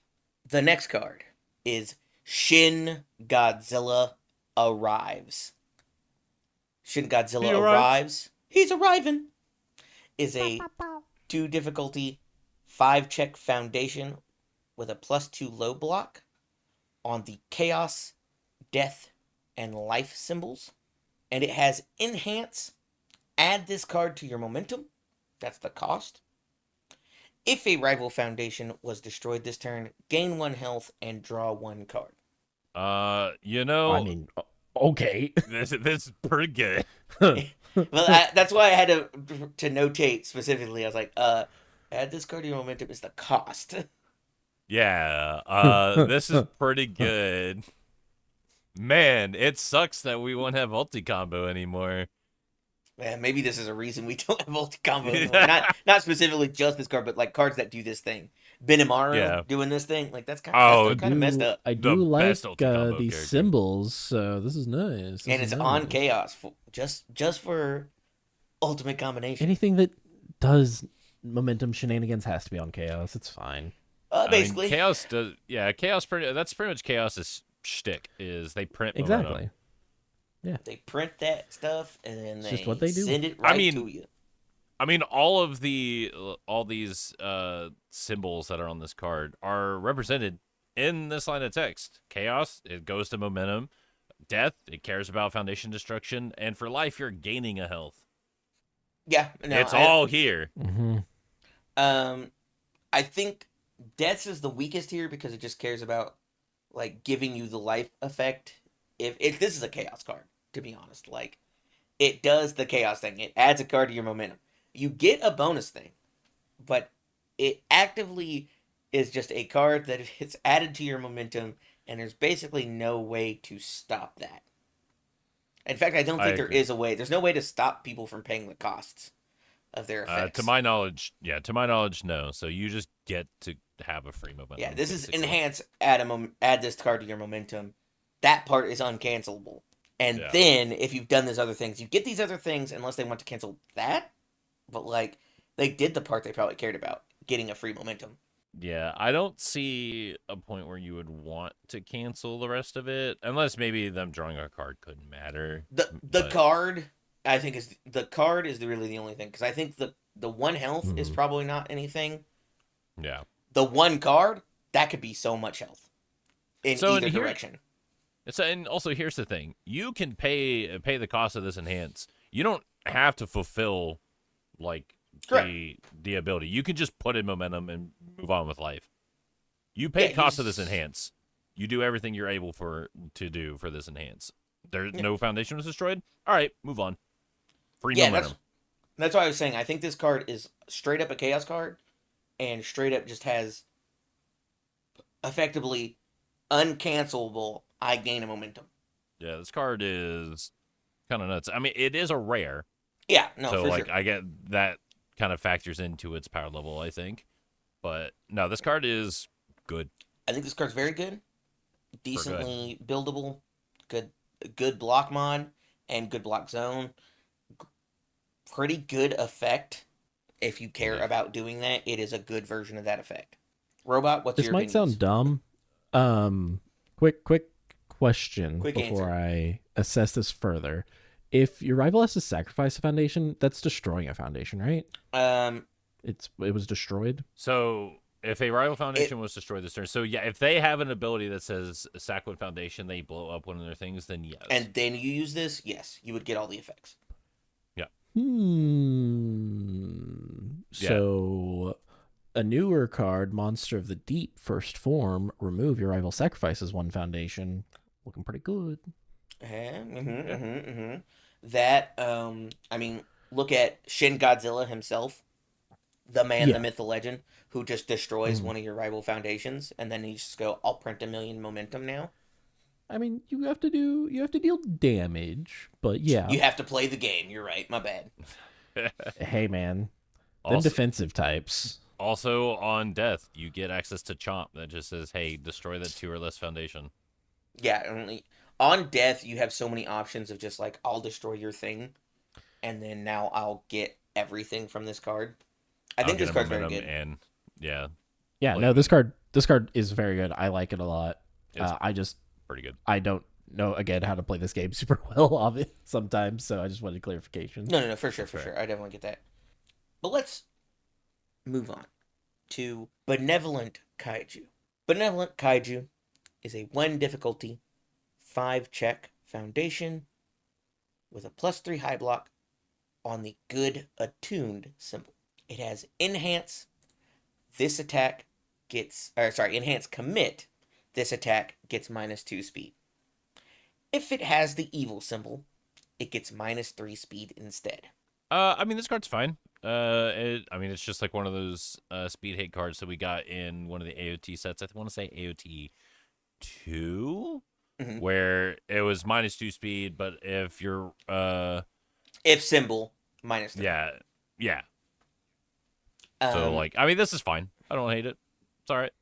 The next card is Shin Godzilla Arrives. Shin Godzilla He arrives. Arrives. He's arriving. Is a 2 difficulty, 5 check foundation with a +2 low block on the Chaos, Death, and Life symbols. And it has Enhance. Add this card to your momentum. That's the cost. If a rival foundation was destroyed this turn, gain 1 health and draw 1 card. You know, I mean, okay. this is pretty good. Well, that's why I had to notate specifically. I was like, add this card to your momentum is the cost. Yeah, this is pretty good. Man, it sucks that we won't have multi-combo anymore. Man, maybe this is a reason we don't have multi-combo anymore. Not specifically just this card, but like cards that do this thing. Benevolent doing this thing. Like, that's kind of messed up. I do like best multi-combo these character. symbols, so this is nice. And it's on Chaos, just for ultimate combination. Anything that does momentum shenanigans has to be on Chaos. It's fine. Basically. I mean, Chaos does. Yeah, Chaos. That's pretty much Chaos's shtick. Is they print momentum. Exactly. Yeah. They print that stuff and then It's they just what they do. send it right to you. I mean, all these symbols that are on this card are represented in this line of text. Chaos, it goes to momentum. Death, it cares about foundation destruction, and for life, you're gaining a health. Yeah, no, It's all here. Mm-hmm. I think Death's is the weakest here because it just cares about like giving you the life effect. If this is a chaos card, to be honest, like it does the chaos thing. It adds a card to your momentum. You get a bonus thing, but it actively is just a card that it's added to your momentum, and there's basically no way to stop that. In fact, I don't I think there agree. is a way. There's no way to stop people from paying the costs of their effects. To my knowledge, no. So you just get to have a free momentum. Yeah, this basically. is enhance. Add this card to your momentum. That part is uncancelable. And then if you've done these other things, you get these other things unless they want to cancel that. But like they did the part they probably cared about, getting a free momentum. Yeah, I don't see a point where you would want to cancel the rest of it, unless maybe them drawing a card couldn't matter. The card, I think is really the only thing, because I think the one health is probably not anything. Yeah. The one card, that could be so much health in either direction. And also here's the thing: you can pay the cost of this enhance. You don't have to fulfill like the ability. You can just put in momentum and move on with life. You pay cost of this enhance. You do everything you're able to do for this enhance. There's no foundation was destroyed. All right, move on. Free momentum. That's why I was saying I think this card is straight up a chaos card, and straight up just has effectively uncancelable. I gain a momentum. Yeah, this card is kind of nuts. I mean, it is a rare. Yeah, no, so for like sure. I get that kind of factors into its power level, I think. But no, this card is good. I think this card's very good, decently buildable, good block mod and good block zone. Pretty good effect. If you care about doing that, it is a good version of that effect. Robot, what's your opinions? This might sound dumb. Quick question Quick before answer. I assess this further. If your rival has to sacrifice a foundation, that's destroying a foundation, right? It was destroyed. So if a rival foundation was destroyed this turn, so yeah, if they have an ability that says sack one foundation, they blow up one of their things, then yes. And then you use this, yes, you would get all the effects. Yeah. So a newer card, Monster of the Deep, first form, remove your rival sacrifices one foundation. Looking pretty good. That, I mean, look at Shin Godzilla himself, the man, the myth, the legend, who just destroys one of your rival foundations, and then you just go, I'll print 1,000,000 momentum now. I mean, you have to deal damage, but yeah. You have to play the game. You're right. My bad. Hey, man. Them defensive types. Also, on death, you get access to Chomp that just says, hey, destroy that 2 or less foundation. Yeah, only on death, you have so many options of just like, I'll destroy your thing, and then now I'll get everything from this card. I think this card's very good. And yeah, no, this card is very good. I like it a lot. I just pretty good. I don't know again how to play this game super well of it sometimes, so I just wanted clarification. No, for sure. I definitely get that. But let's move on to Benevolent Kaiju. Benevolent Kaiju is a 1 difficulty, 5 check foundation with a +3 high block on the good attuned symbol. It has enhance. This attack gets, enhance commit. This attack gets -2 speed. If it has the evil symbol, it gets -3 speed instead. I mean, this card's fine. It's just like one of those speed hate cards that we got in one of the AOT sets. I want to say AOT 2, where it was -2 speed, but if you're if symbol -3. Yeah. So like, I mean, this is fine. I don't hate it. It's all right.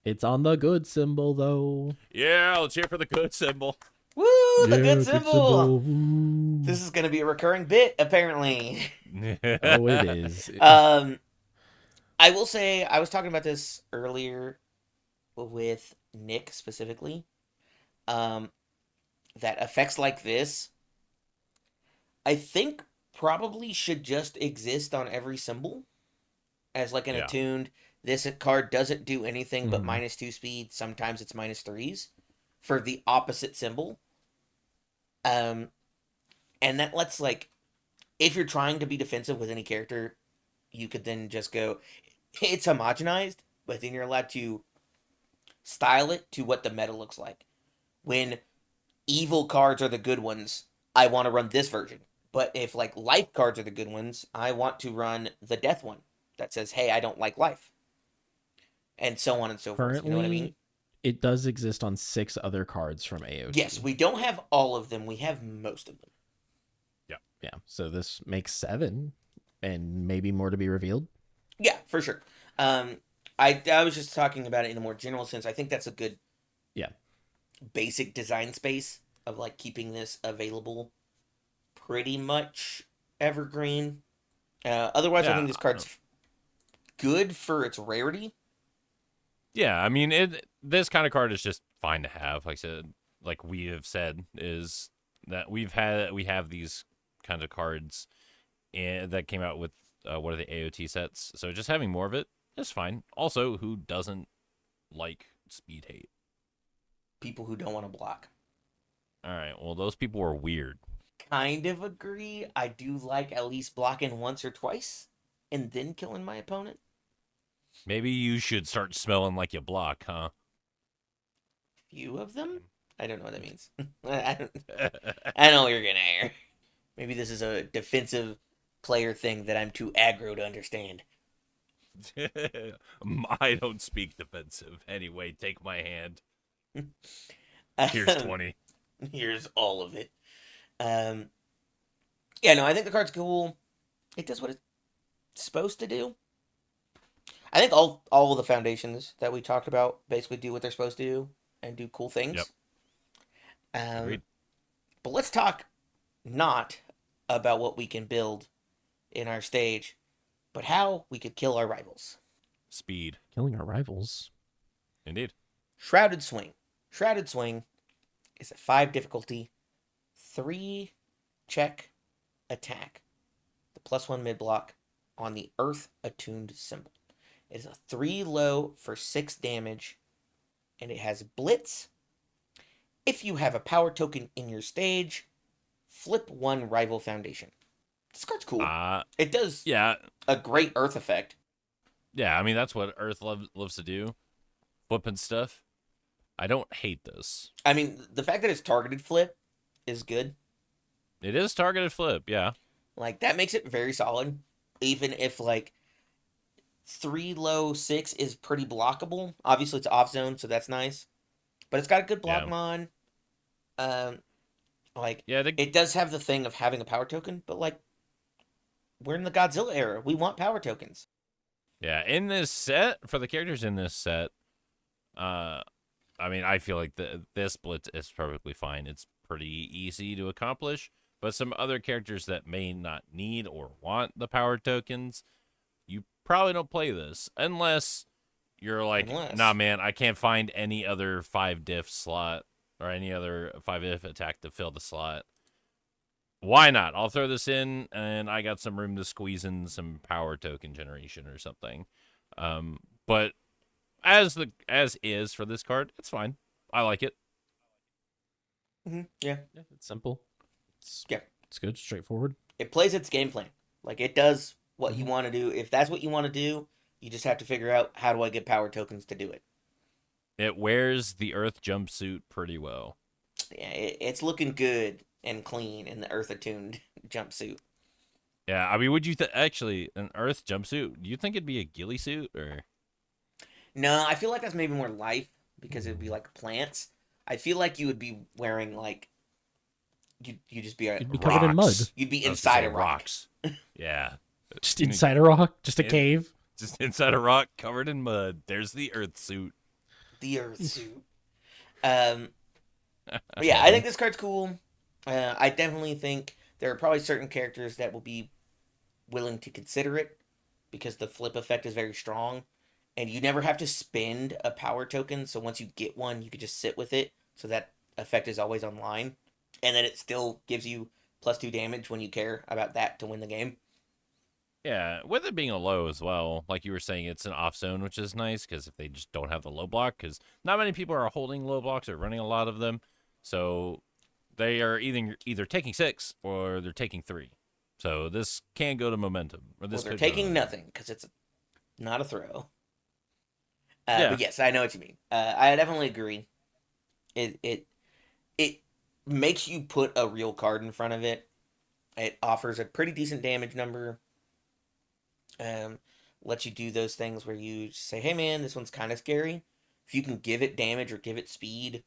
It's on the good symbol though. Yeah, let's hear for the good symbol. Woo, the good symbol. This is going to be a recurring bit, apparently. Oh, it is. I will say, I was talking about this earlier with Nick specifically, that effects like this, I think probably should just exist on every symbol as like an Yeah. attuned. This card doesn't do anything but Mhm. -2 speed. Sometimes it's -3s for the opposite symbol. Um, and that lets like if you're trying to be defensive with any character, you could then just go. It's homogenized, but then you're allowed to style it to what the meta looks like. When evil cards are the good ones, I want to run this version. But if like life cards are the good ones, I want to run the death one that says, "Hey, I don't like life," and so on and so forth. You know what I mean? Currently, it does exist on 6 other cards from Yes, AOT. we don't have all of them. We have most of them. Yeah, so this makes 7, and maybe more to be revealed. Yeah, for sure. Um, I was just talking about it in a more general sense. I think that's a good Yeah. basic design space of like keeping this available pretty much evergreen. Otherwise, I think Yeah. this card's good for its rarity. Yeah, I mean, this kind of card is just fine to have. Like I said, like we have said, is that we have these kinds of cards that came out with what are the AOT sets. So just having more of it is fine. Also, who doesn't like speed hate? People who don't want to block. All right, well, those people are weird. Kind of agree. I do like at least blocking once or twice and then killing my opponent. Maybe you should start smelling like you block, huh? Few of them? I don't know what that means. I know what you're gonna hear. Maybe this is a defensive player thing that I'm too aggro to understand. I don't speak defensive. Anyway, take my hand. Here's Um, 20. Here's all of it. Um, yeah, no, I think the card's cool. It does what it's supposed to do. I think all of the foundations that we talked about basically do what they're supposed to do and do cool Yep. things. Agreed. But let's talk not about what we can build in our stage, but how we could kill our rivals. Speed. Killing our rivals. Indeed. Shrouded Swing. Shrouded Swing is a 5 difficulty, 3 check attack. The +1 mid block on the Earth attuned symbol. It is a 3 low for 6 damage, and it has Blitz. If you have a power token in your stage, flip 1 rival foundation. This card's cool. It does Yeah. a great Earth effect. Yeah, I mean, that's what Earth loves to do. Flipping stuff. I don't hate this. I mean, the fact that it's targeted flip is good. It is targeted flip, yeah. Like, that makes it very solid. Even if, like, 3 low 6 is pretty blockable. Obviously, it's off zone, so that's nice. But it's got a good block Yeah. mon. Like, Yeah, it does have the thing of having a power token, but, like, we're in the Godzilla era. We want power tokens. yeah. In this set, for the characters in this set, I mean, I feel like this blitz is perfectly fine. It's pretty easy to accomplish. But some other characters that may not need or want the power tokens, you probably don't play this unless you're like, nah, man, I can't find any other 5 diff slot or any other 5 diff attack to fill the slot. Why not? I'll throw this in, and I got some room to squeeze in some power token generation or something. But as is for this card, it's fine. I like it. Yeah. It's simple. Yeah. It's good, straightforward. It plays its game plan. Like, it does what you want to do. If that's what you want to do, you just have to figure out, how do I get power tokens to do it? It wears the Earth jumpsuit pretty well. Yeah, it's looking good and clean in the Earth attuned jumpsuit. Yeah, I mean, would you actually an Earth jumpsuit? Do you think it'd be a ghillie suit or? No, I feel like that's maybe more life because it would be like plants. I feel like you would be wearing like you just be You'd be covered in mud. You'd be I was gonna inside say a rock. rocks. Yeah, Just inside a rock, just a cave. just inside a rock covered in mud. There's the Earth suit. The Earth suit. But yeah, I think this card's cool. I definitely think there are probably certain characters that will be willing to consider it because the flip effect is very strong, and you never have to spend a power token. So once you get one, you can just sit with it, so that effect is always online, and then it still gives you +2 damage when you care about that to win the game. Yeah, with it being a low as well, like you were saying, it's an off zone, which is nice because if they just don't have the low block, because not many people are holding low blocks or running a lot of them, so they are either taking 6 or they're taking 3. So this can go to momentum. Or this Well, they're could go to taking momentum. nothing because it's not a throw. Yeah, But yes, I know what you mean. I definitely agree. It makes you put a real card in front of it. It offers a pretty decent damage number. Lets you do those things where you say, "Hey, man, this one's kind of scary." If you can give it damage or give it speed,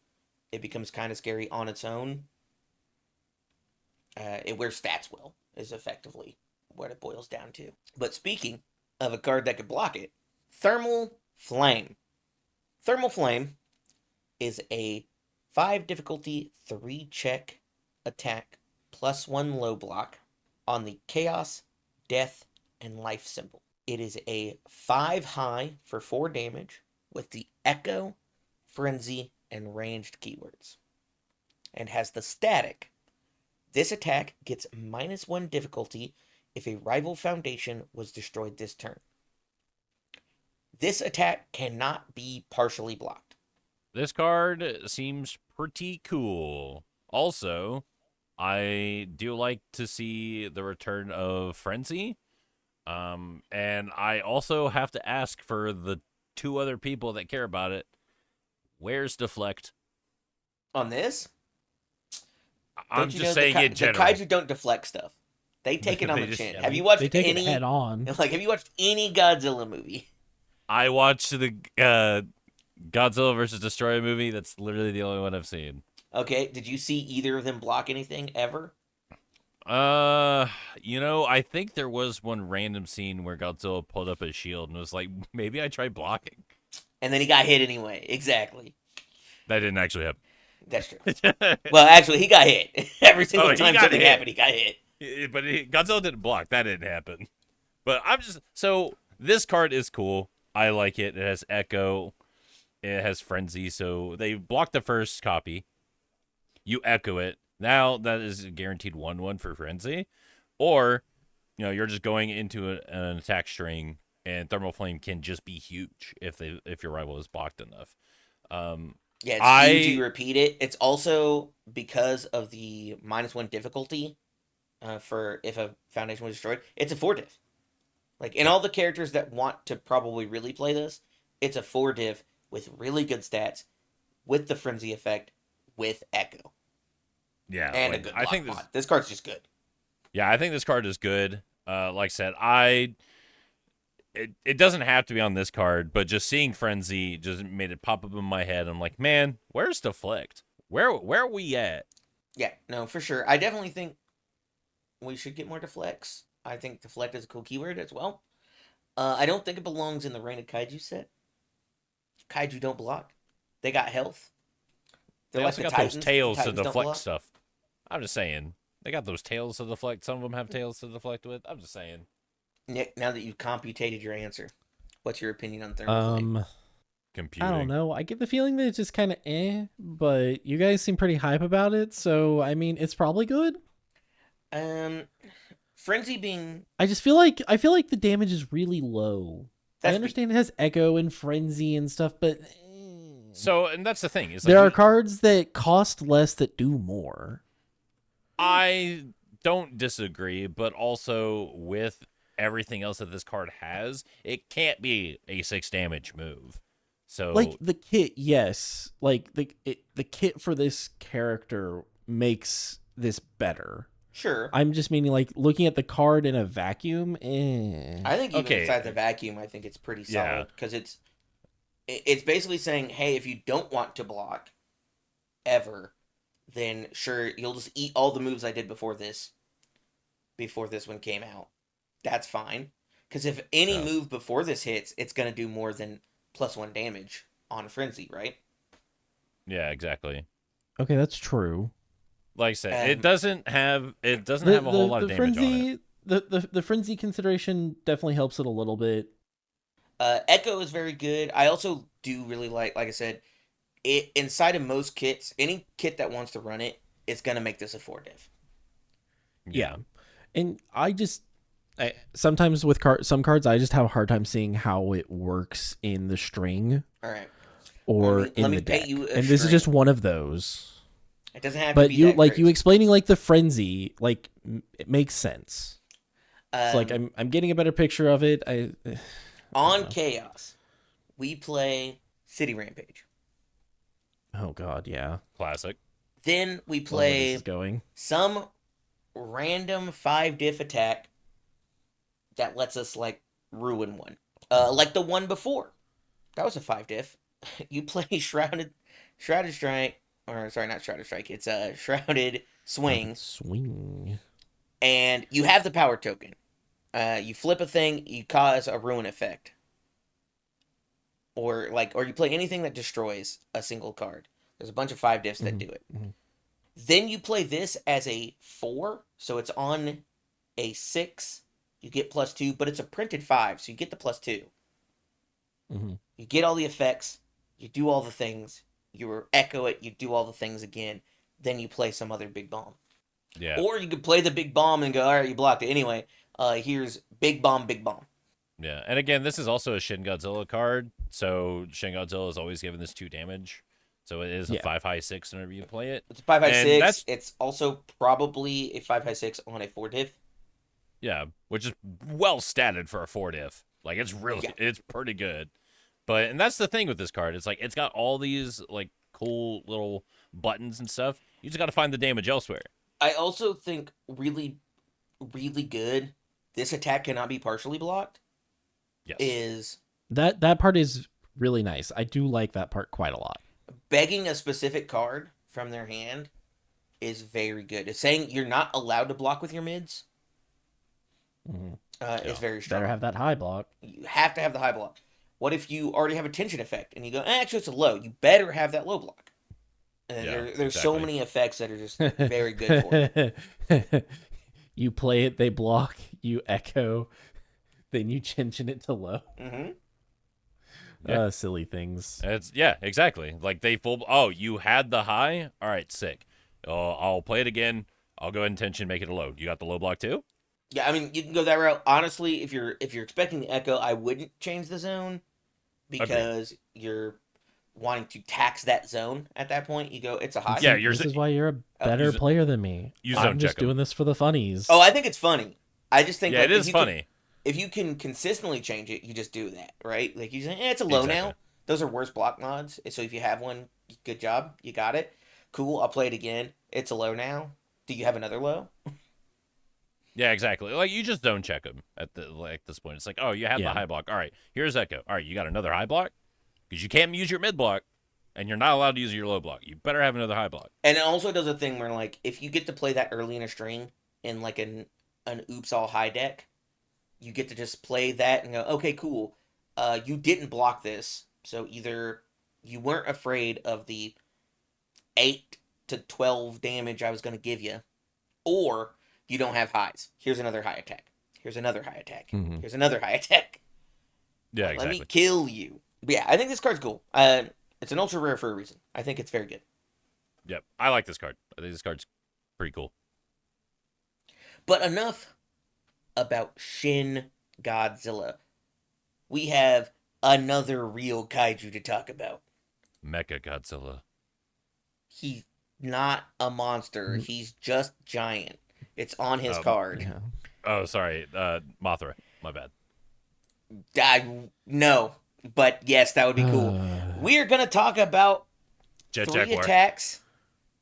it becomes kind of scary on its own. It wears stats well, is effectively what it boils down to. But speaking of a card that could block it, Thermal Flame. Thermal Flame is a 5 difficulty, 3 check attack, +1 low block on the Chaos, Death, and Life symbol. It is a 5 high for 4 damage with the Echo, Frenzy, and ranged keywords. And has the static. This attack gets -1 difficulty if a rival foundation was destroyed this turn. This attack cannot be partially blocked. this card seems pretty cool. Also, I do like to see the return of Frenzy. And I also have to ask for the 2 other people that care about it. Where's Deflect? On this, I'm don't you just know saying in the general. kaiju don't deflect stuff. They take it on They the just- chin. yeah, Have They- you watched they take any it head on. Like, have you watched any Godzilla movie? I watched the Godzilla versus Destroyer movie. That's literally the only one I've seen. Okay, did you see either of them block anything ever? I think there was one random scene where Godzilla pulled up his shield and was like, maybe I tried blocking. And then he got hit anyway. Exactly. That didn't actually happen. That's true. Well, actually, he got hit. Every single he time got something hit. happened, he got hit. But Godzilla didn't block. That didn't happen. But so this card is cool. I like it. It has Echo. It has Frenzy. So they blocked the first copy. You echo it. Now that is a guaranteed 1/1 for Frenzy. Or, you're just going into an attack string, and Thermal Flame can just be huge if your rival is blocked enough. Yeah, it's huge. You repeat it. It's also because of the -1 difficulty for if a foundation was destroyed. It's a 4 diff. Like, in all the characters that want to probably really play this, it's a 4 diff with really good stats, with the Frenzy effect, with Echo. Yeah, And a good block I think mod. This card's just good. Yeah, I think this card is good. Like I said, it doesn't have to be on this card, but just seeing Frenzy just made it pop up in my head. I'm like, man, where's Deflect? Where are we at? Yeah, no, for sure. I definitely think we should get more Deflects. I think Deflect is a cool keyword as well. I don't think it belongs in the Rain of Kaiju set. Kaiju don't block. They got health. They They're also the got Titans. those tails The to Titans don't deflect block. stuff. I'm just saying. They got those tails to deflect. Some of them have tails to deflect with. I'm just saying. Nick, now that you've computated your answer, what's your opinion on Thermal Flame? Computing. I don't know. I get the feeling that it's just kind of but you guys seem pretty hype about it, so I mean, it's probably good. Frenzy being... I feel like the damage is really low. I understand it has Echo and Frenzy and stuff, but So, and that's the thing. Is there are cards that cost less that do more. I don't disagree, but also with everything else that this card has, it can't be a 6 damage move. So, like the kit, yes, like the kit for this character makes this better. Sure. I'm just meaning like looking at the card in a vacuum. I think even inside the vacuum, I think it's pretty solid because it's basically saying, hey, if you don't want to block ever, then sure, you'll just eat all the moves I did before this one came out. That's fine. Because if any move before this hits, it's going to do more than +1 damage on Frenzy, right? Yeah, exactly. Okay, that's true. Like I said, it doesn't have a whole lot of damage on it. The Frenzy consideration definitely helps it a little bit. Echo is very good. I also do really like I said, inside of most kits, any kit that wants to run it, it's going to make this a 4 diff. Yeah. And sometimes with some cards, I just have a hard time seeing how it works in the string All right. or let in me the paint deck. you a And this is string. just one of those. It doesn't have to But be you that like you crazy. explaining like the frenzy, like it makes sense. It's like I'm getting a better picture of it. On Chaos, we play City Rampage. Oh God, yeah. Classic. Then we Love where play this is going. some random 5-diff attack that lets us like ruin one. Like the one before. That was a 5-diff. You play Shrouded Strike, or sorry, not Shrouded Strike. It's a Shrouded Swing, Swing. and you have the power token. You flip a thing, you cause a ruin effect, or you play anything that destroys a single card. There's a bunch of 5-diffs that do it. Mm-hmm. Then you play this as a 4, so it's on a 6. You get +2, but it's a printed 5, so you get the +2. Mm-hmm. You get all the effects, you do all the things, you echo it, you do all the things again, then you play some other big bomb. Yeah. Or you could play the big bomb and go, all right, you blocked it. Anyway, here's big bomb, big bomb. Yeah. And again, this is also a Shin Godzilla card, so Shin Godzilla is always giving this 2 damage. So it is a 5/6 whenever you play it. It's a 5/6. That's... It's also probably a 5/6 on a 4-diff. Yeah, which is well statted for a 4-diff. Like, it's really, it's pretty good. And that's the thing with this card. It's like, it's got all these, like, cool little buttons and stuff. You just got to find the damage elsewhere. I also think really, really good, this attack cannot be partially blocked. Yes. Is that part is really nice. I do like that part quite a lot. begging a specific card from their hand is very good. It's saying you're not allowed to block with your mids. Mm-hmm. It's very strong. Better have that high block. You have to have the high block. What if you already have a tension effect and you go, actually it's a low? You better have that low block. And there's so many effects that are just very good for it. You play it, they block, you echo, then you tension it to low. Mm-hmm. Silly things. Exactly. Like they full. Oh, you had the high. All right, sick. I'll play it again. I'll go ahead and tension, make it a low. You got the low block too? Yeah, I mean you can go that route. Honestly, if you're expecting the echo, I wouldn't change the zone because you're wanting to tax that zone at that point. You go, it's a high. Yeah, this is why you're a better player than me. I'm just doing this for the funnies. Oh, I think it's funny. I just think it is funny. If you can consistently change it, you just do that, right? Like you say, it's a low now. Those are worse block mods. So if you have one, good job, you got it. Cool, I'll play it again. It's a low now. Do you have another low? Yeah, exactly. Like you just zone check them at this point. It's like, oh, you have the high block. All right, here's echo. All right, you got another high block because you can't use your mid block, and you're not allowed to use your low block. You better have another high block. And it also does a thing where like if you get to play that early in a string in like an oops all high deck, you get to just play that and go, okay, cool. You didn't block this, so either you weren't afraid of the 8 to 12 damage I was going to give you, or you don't have highs. Here's another high attack. Here's another high attack. Mm-hmm. Here's another high attack. Yeah, exactly. Let me kill you. But yeah, I think this card's cool. It's an ultra rare for a reason. I think it's very good. Yep, I like this card. I think this card's pretty cool. But enough about Shin Godzilla. We have another real kaiju to talk about. Mecha Godzilla. He's not a monster. He's just giant. It's on his card. Yeah. Oh, sorry. Mothra. My bad. No. But yes, that would be cool. We're going to talk about Jet 3 Jaguar. attacks.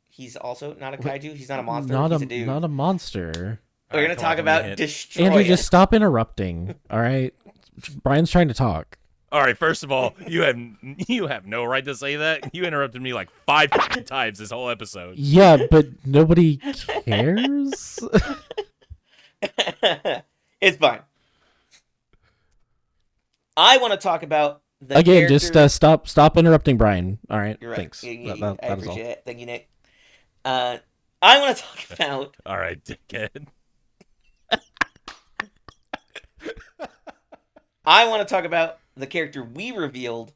He's also not a kaiju. He's not a monster. He's a dude. Not a monster. We're going to talk about Destroy. Andrew, just stop interrupting. All right? Brian's trying to talk. All right, first of all, you have no right to say that. You interrupted me like 5 times this whole episode. Yeah, but nobody cares. It's fine. I want to talk about the again. character... Just stop interrupting Brian. All right, You're right. Thanks. I appreciate it. Thank you, Nick. I want to talk about. All right, dickhead. I want to talk about the character we revealed,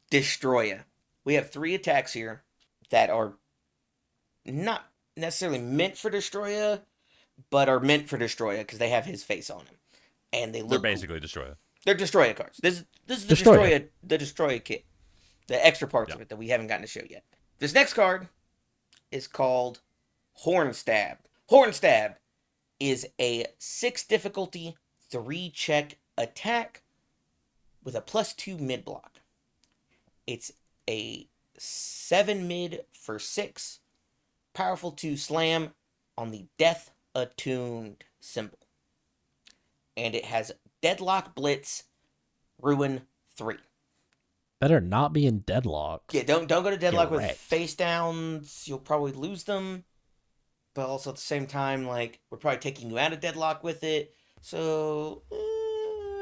Destroya. We have 3 attacks here that are not necessarily meant for Destroya, but are meant for Destroya because they have his face on them, and they They're look basically Destroyer. They're Destroya cards. This is the Destroya kit, the extra parts of it that we haven't gotten to show yet. This next card is called Hornstab. Hornstab is a 6 difficulty 3 check attack with a +2 mid block. It's a 7 mid for 6, powerful 2 slam on the Death Attuned symbol. And it has Deadlock Blitz Ruin 3. Better not be in Deadlock. Yeah, don't go to Deadlock with Correct. face downs. You'll probably lose them. But also at the same time, like, we're probably taking you out of Deadlock with it. So,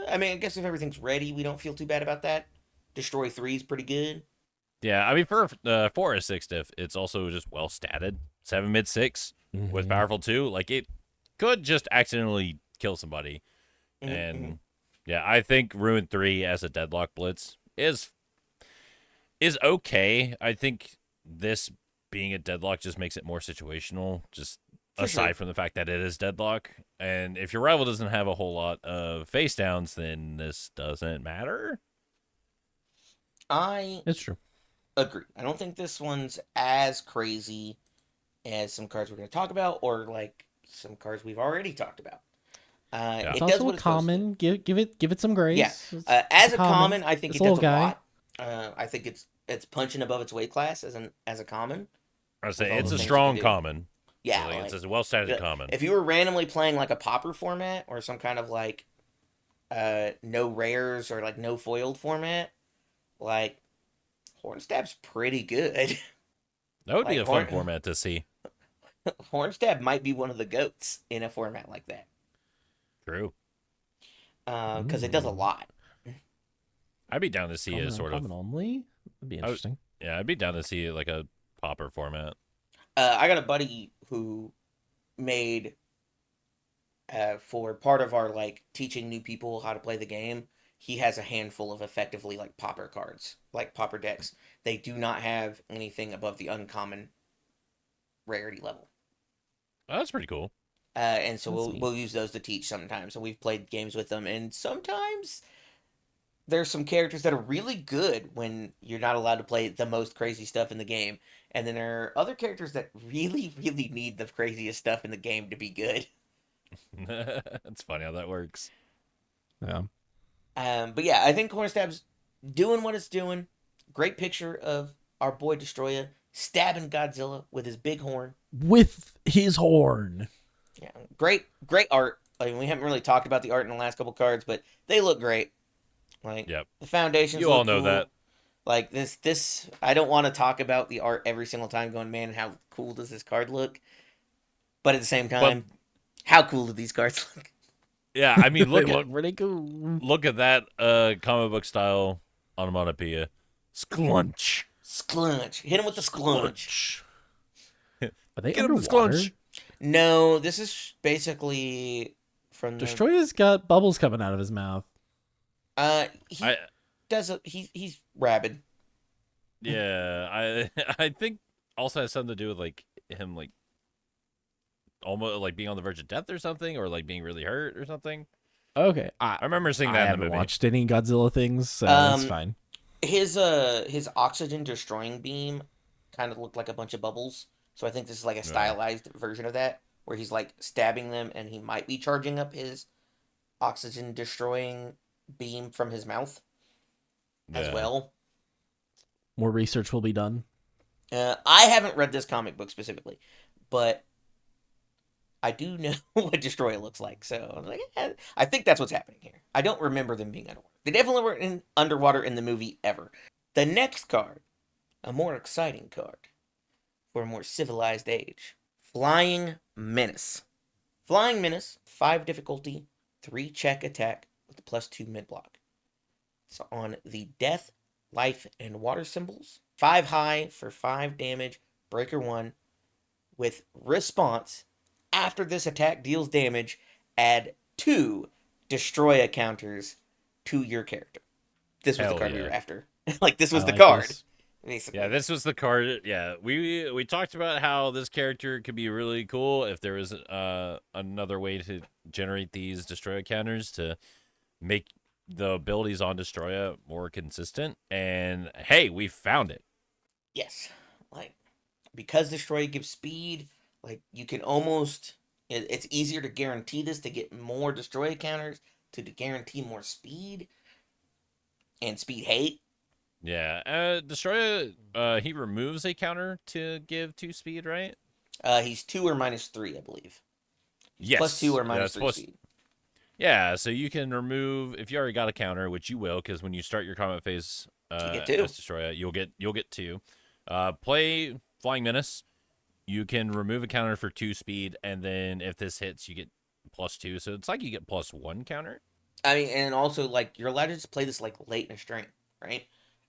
I mean, I guess if everything's ready, we don't feel too bad about that. Destroy 3 is pretty good. Yeah, I mean, for a 6 diff, it's also just well statted. 7 mid 6 with powerful 2. Like, it could just accidentally kill somebody. And yeah, I think Ruin 3 as a Deadlock Blitz is okay. I think this being a Deadlock just makes it more situational, just aside from the fact that it is Deadlock. And if your rival doesn't have a whole lot of face downs, then this doesn't matter. It's true. Agree. I don't think this one's as crazy as some cards we're going to talk about, or like some cards we've already talked about. It's it also does what it's common. Give it some grace. Yeah. As a common, I think it does a guy. lot. I think it's punching above its weight class as a common. I would say it's a strong common. Yeah, like, it's a well statted common. If you were randomly playing like a popper format or some kind of like no rares or like no foiled format, like Hornstab's pretty good. That would be a fun format to see. Hornstab might be one of the goats in a format like that. True. Because it does a lot. I'd be down to see a sort of common only. That'd be interesting. I'd be down to see like a popper format. I got a buddy who made for part of our like teaching new people how to play the game. He has a handful of effectively like popper cards, like popper decks. They do not have anything above the uncommon rarity level. Oh, that's pretty cool. And so we'll use those to teach sometimes. And we've played games with them, and sometimes there's some characters that are really good when you're not allowed to play the most crazy stuff in the game. And then there are other characters that really, really need the craziest stuff in the game to be good. It's funny how that works. Yeah. But yeah, I think Hornstab's doing what it's doing. Great picture of our boy Destroya stabbing Godzilla with his big horn. With his horn. Yeah, great art. I mean, we haven't really talked about the art in the last couple cards, but they look great. Like, yep. The foundations. You all know cool. that. Like this. I don't want to talk about the art every single time. Going, man, how cool does this card look? But at the same time, how cool do these cards look? Yeah, I mean, look pretty cool. Look at that comic book style onomatopoeia. Sklunch. Sklunch. Hit him with the sklunch. Are they Get underwater? Him with sklunch. No, this is basically from Destroya's got bubbles coming out of his mouth. He's rabid. Yeah, I think also has something to do with like him like almost like being on the verge of death or something, or like being really hurt or something. Okay, I remember seeing that in the movie. I haven't watched any Godzilla things, so that's fine. His oxygen destroying beam kind of looked like a bunch of bubbles, so I think this is like a stylized version of that, where he's like stabbing them and he might be charging up his oxygen destroying beam from his mouth as well. More research will be done. I haven't read this comic book specifically, but I do know what Destroya looks like, so I was like, I think that's what's happening here. I don't remember them being underwater. They definitely were underwater in the movie ever. The next card, a more exciting card for a more civilized age. Flying Menace. Flying Menace, 5 difficulty, 3 check attack with a +2 mid block. So on the death, life, and water symbols, 5 high for 5 damage, breaker 1, with response. After this attack deals damage, add 2 Destroya counters to your character. This was the card we were after. Like, this was the card. basically. Yeah, this was the card. Yeah, we talked about how this character could be really cool if there was another way to generate these Destroya counters to make the abilities on Destroya more consistent. And hey, we found it. Yes, like because Destroy gives speed, like you can almost it's easier to guarantee this to get more Destroy counters to guarantee more speed and speed hate. Yeah, Destroya, he removes a counter to give 2 speed, right? He's 2 or -3, I believe. He's +2 Yes, or that's -3 supposed. speed. Yeah, so you can remove if you already got a counter, which you will, because when you start your combat phase You get 2. as Destroya, you'll get 2. Play Flying Menace. You can remove a counter for 2 speed, and then if this hits, you get +2. So it's like you get +1 counter. I mean, and also like you're allowed to just play this like late in a string, right?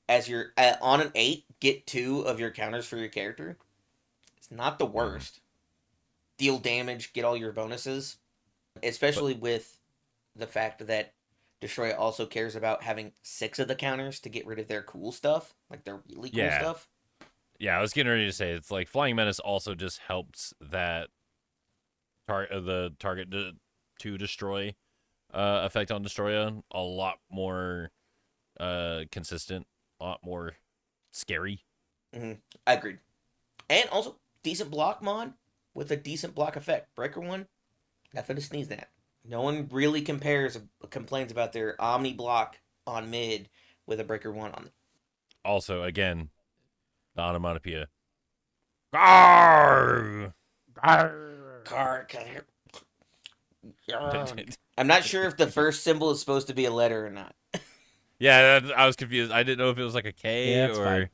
As you're on an 8, get 2 of your counters for your character. It's not the Mhm. worst. Deal damage, get all your bonuses, But especially with the fact that Destroy also cares about having 6 of the counters to get rid of their cool stuff, like their really cool yeah, stuff. yeah, I was getting ready to say it's like Flying Menace also just helps that the target to destroy effect on Destroya a lot more consistent, a lot more scary. Mm-hmm. I agreed. And also, decent block mod with a decent block effect. Breaker one, nothing to sneeze at. No one really complains about their Omni block on mid with a Breaker one on it. Also, again, the onomatopoeia. Garr! Car, I'm not sure if the first symbol is supposed to be a letter or not. Yeah, I was confused. I didn't know if it was like a Yeah, K it's or fine.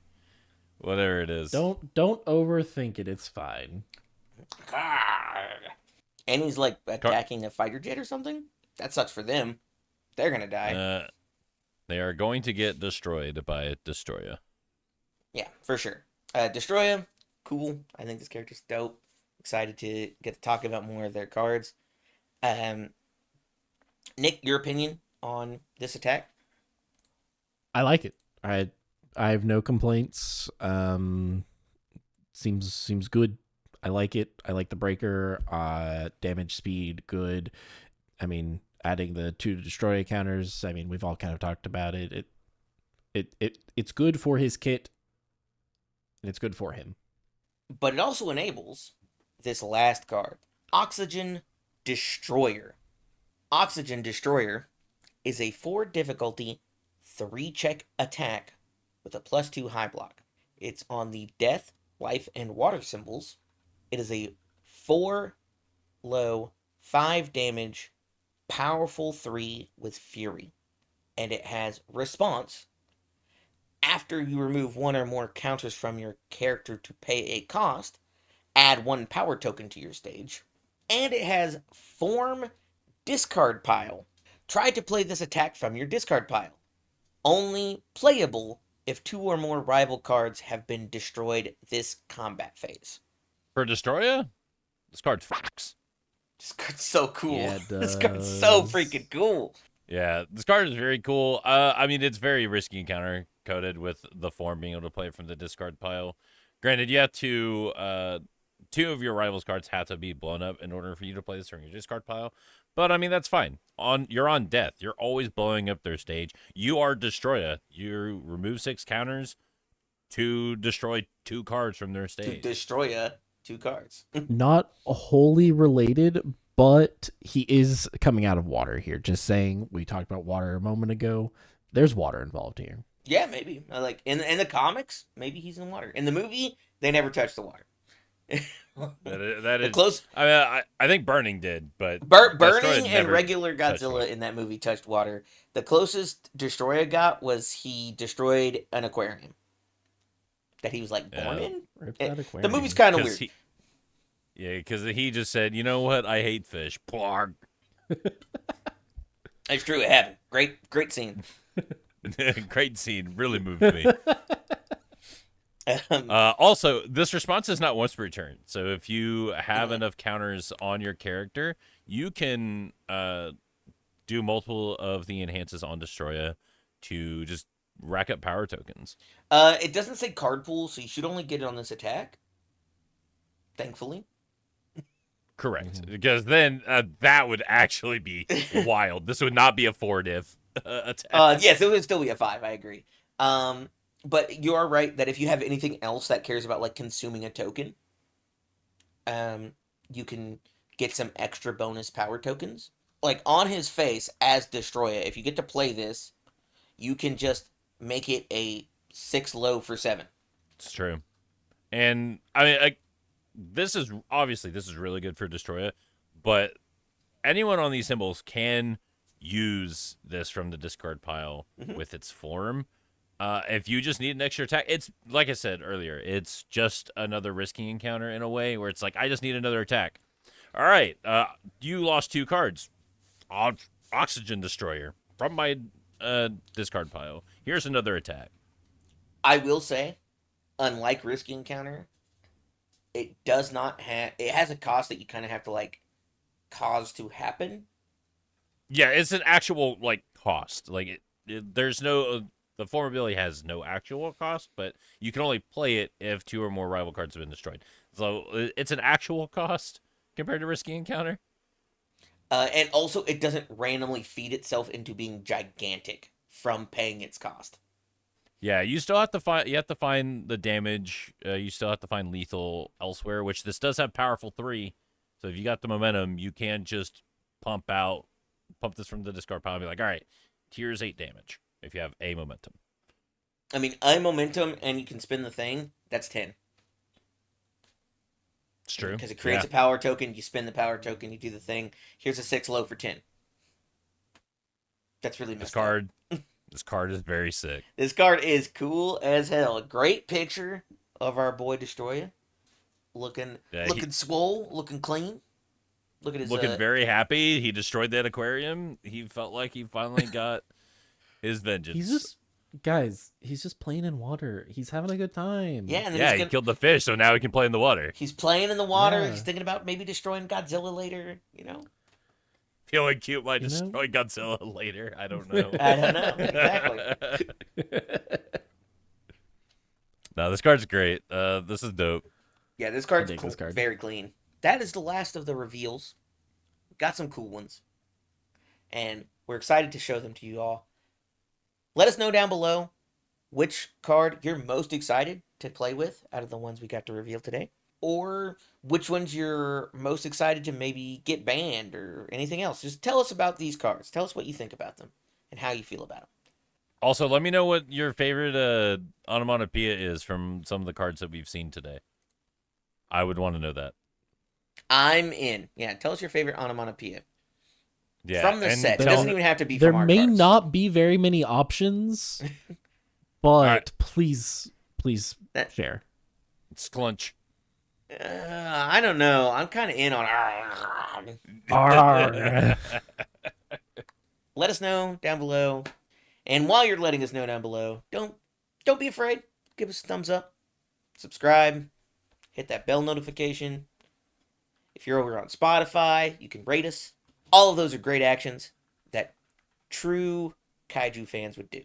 whatever it is. Don't overthink it. It's fine. And he's like Car- attacking a fighter jet or something. That sucks for them. They're gonna die. they are going to get destroyed by Destroya. Yeah, for sure. Destroy him. Cool. I think this character's dope. Excited to get to talk about more of their cards. Um, Nick, your opinion on this attack? I like it. I have no complaints. Seems good. I like it. I like the breaker. Damage speed good. I mean, adding the 2 to destroy counters. I mean, we've all kind of talked about it. It's good for his kit. And it's good for him. But it also enables this last card, Oxygen Destroyer. Oxygen Destroyer is a 4 difficulty, 3 check attack with a +2 high block. It's on the death, life, and water symbols. It is a 4 low, 5 damage, powerful 3 with fury. And it has response. After you remove 1 or more counters from your character to pay a cost, add 1 power token to your stage. And it has form discard pile. Try to play this attack from your discard pile. Only playable if 2 or more rival cards have been destroyed this combat phase. For Destroya, this card fucks. This card's so cool. Yeah, it This card's so does. freaking cool. Yeah, this card is very cool. I mean, it's very risky and counter coded with the form being able to play from the discard pile. Granted, you have to 2 of your rivals' cards have to be blown up in order for you to play this from your discard pile. But I mean, that's fine. You're on death. You're always blowing up their stage. You are Destroya. You remove 6 counters to destroy 2 cards from their To stage. destroy 2 cards. Not wholly related, but he is coming out of water here. Just saying, we talked about water a moment ago. There's water involved here. Yeah, maybe. Like in the comics, maybe he's in water. In the movie, they never touch the water. That is close. I mean, I think Burning did, but Burning Destroya and never regular touched Godzilla water. in that movie touched water. The closest Destroyer got was he destroyed an aquarium that he was like born in. Rip It- that the aquarium. movie's kind of 'Cause weird. because he just said, you know what? I hate fish. Plarg. It's true. It happened. Great scene. Great scene. Really moved me. Um, Also, this response is not once per turn. So if you have enough counters on your character, you can do multiple of the enhances on Destroya to just rack up power tokens. It doesn't say card pool, so you should only get it on this attack. Thankfully. Correct, because then that would actually be wild. This would not be a 4-div attack. Yes, it would still be a 5. I agree. But you are right that if you have anything else that cares about like consuming a token, you can get some extra bonus power tokens. Like on his face as Destroyer, if you get to play this, you can just make it a 6 low for 7. It's true, and I mean, this is really good for Destroyer, but anyone on these symbols can use this from the discard pile with its form. If you just need an extra attack, it's like I said earlier, it's just another risking encounter in a way where it's like, I just need another attack. All right, you lost 2 cards. Oxygen Destroyer from my discard pile. Here's another attack. I will say, unlike risky encounter, it does not have. It has a cost that you kind of have to like cause to happen. Yeah, it's an actual like cost. Like there's no the form ability has no actual cost, but you can only play it if 2 or more rival cards have been destroyed. So it's an actual cost compared to risky encounter. And also, it doesn't randomly feed itself into being gigantic from paying its cost. Yeah, you still have to find. You have to find the damage. You still have to find lethal elsewhere, which this does have powerful 3. So if you got the momentum, you can just pump this from the discard pile and be like, all right, here's 8 damage if you have a momentum. I mean, a momentum and you can spin the thing. That's 10. It's true Because it creates a power token. You spin the power token. You do the thing. Here's a 6 low for 10. That's really messed up. This card is very sick. This card is cool as hell. Great picture of our boy Destroyer. Looking swole, looking clean. Look at his looking very happy. He destroyed that aquarium. He felt like he finally got his vengeance. He's just playing in water. He's having a good time. Yeah, and he killed the fish, so now he can play in the water. He's playing in the water. Yeah. He's thinking about maybe destroying Godzilla later, Feeling cute might destroy Godzilla later. I don't know. I don't know. Exactly. No, this card's great. This is dope. Yeah, this card's cool. This card. Very clean. That is the last of the reveals. Got some cool ones. And we're excited to show them to you all. Let us know down below which card you're most excited to play with out of the ones we got to reveal today. Or which ones you're most excited to maybe get banned or anything else. Just tell us about these cards. Tell us what you think about them and how you feel about them. Also, let me know what your favorite onomatopoeia is from some of the cards that we've seen today. I would want to know that. I'm in. Yeah, tell us your favorite onomatopoeia. Yeah, from the set. It doesn't even have to be from our There may cards. not be very many options, but right. please share. Sklunch. I don't know. I'm kind of in on. Let us know down below, and while you're letting us know down below, don't be afraid. Give us a thumbs up, subscribe, hit that bell notification. If you're over on Spotify, you can rate us. All of those are great actions that true kaiju fans would do.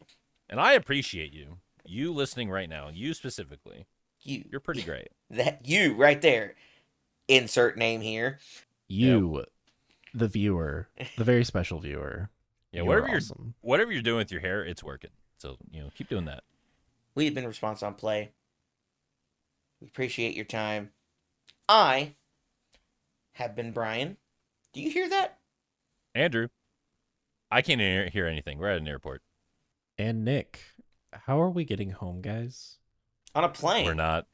And I appreciate you. You listening right now. You specifically. You're pretty great. That you right there. Insert name here. You, the viewer, the very special viewer. Yeah, awesome. whatever you're doing with your hair, it's working. So, keep doing that. We have been Response on Play. We appreciate your time. I have been Bryan. Do you hear that? Andrew, I can't hear anything. We're at an airport. And Nick, how are we getting home, guys? On a plane. We're not.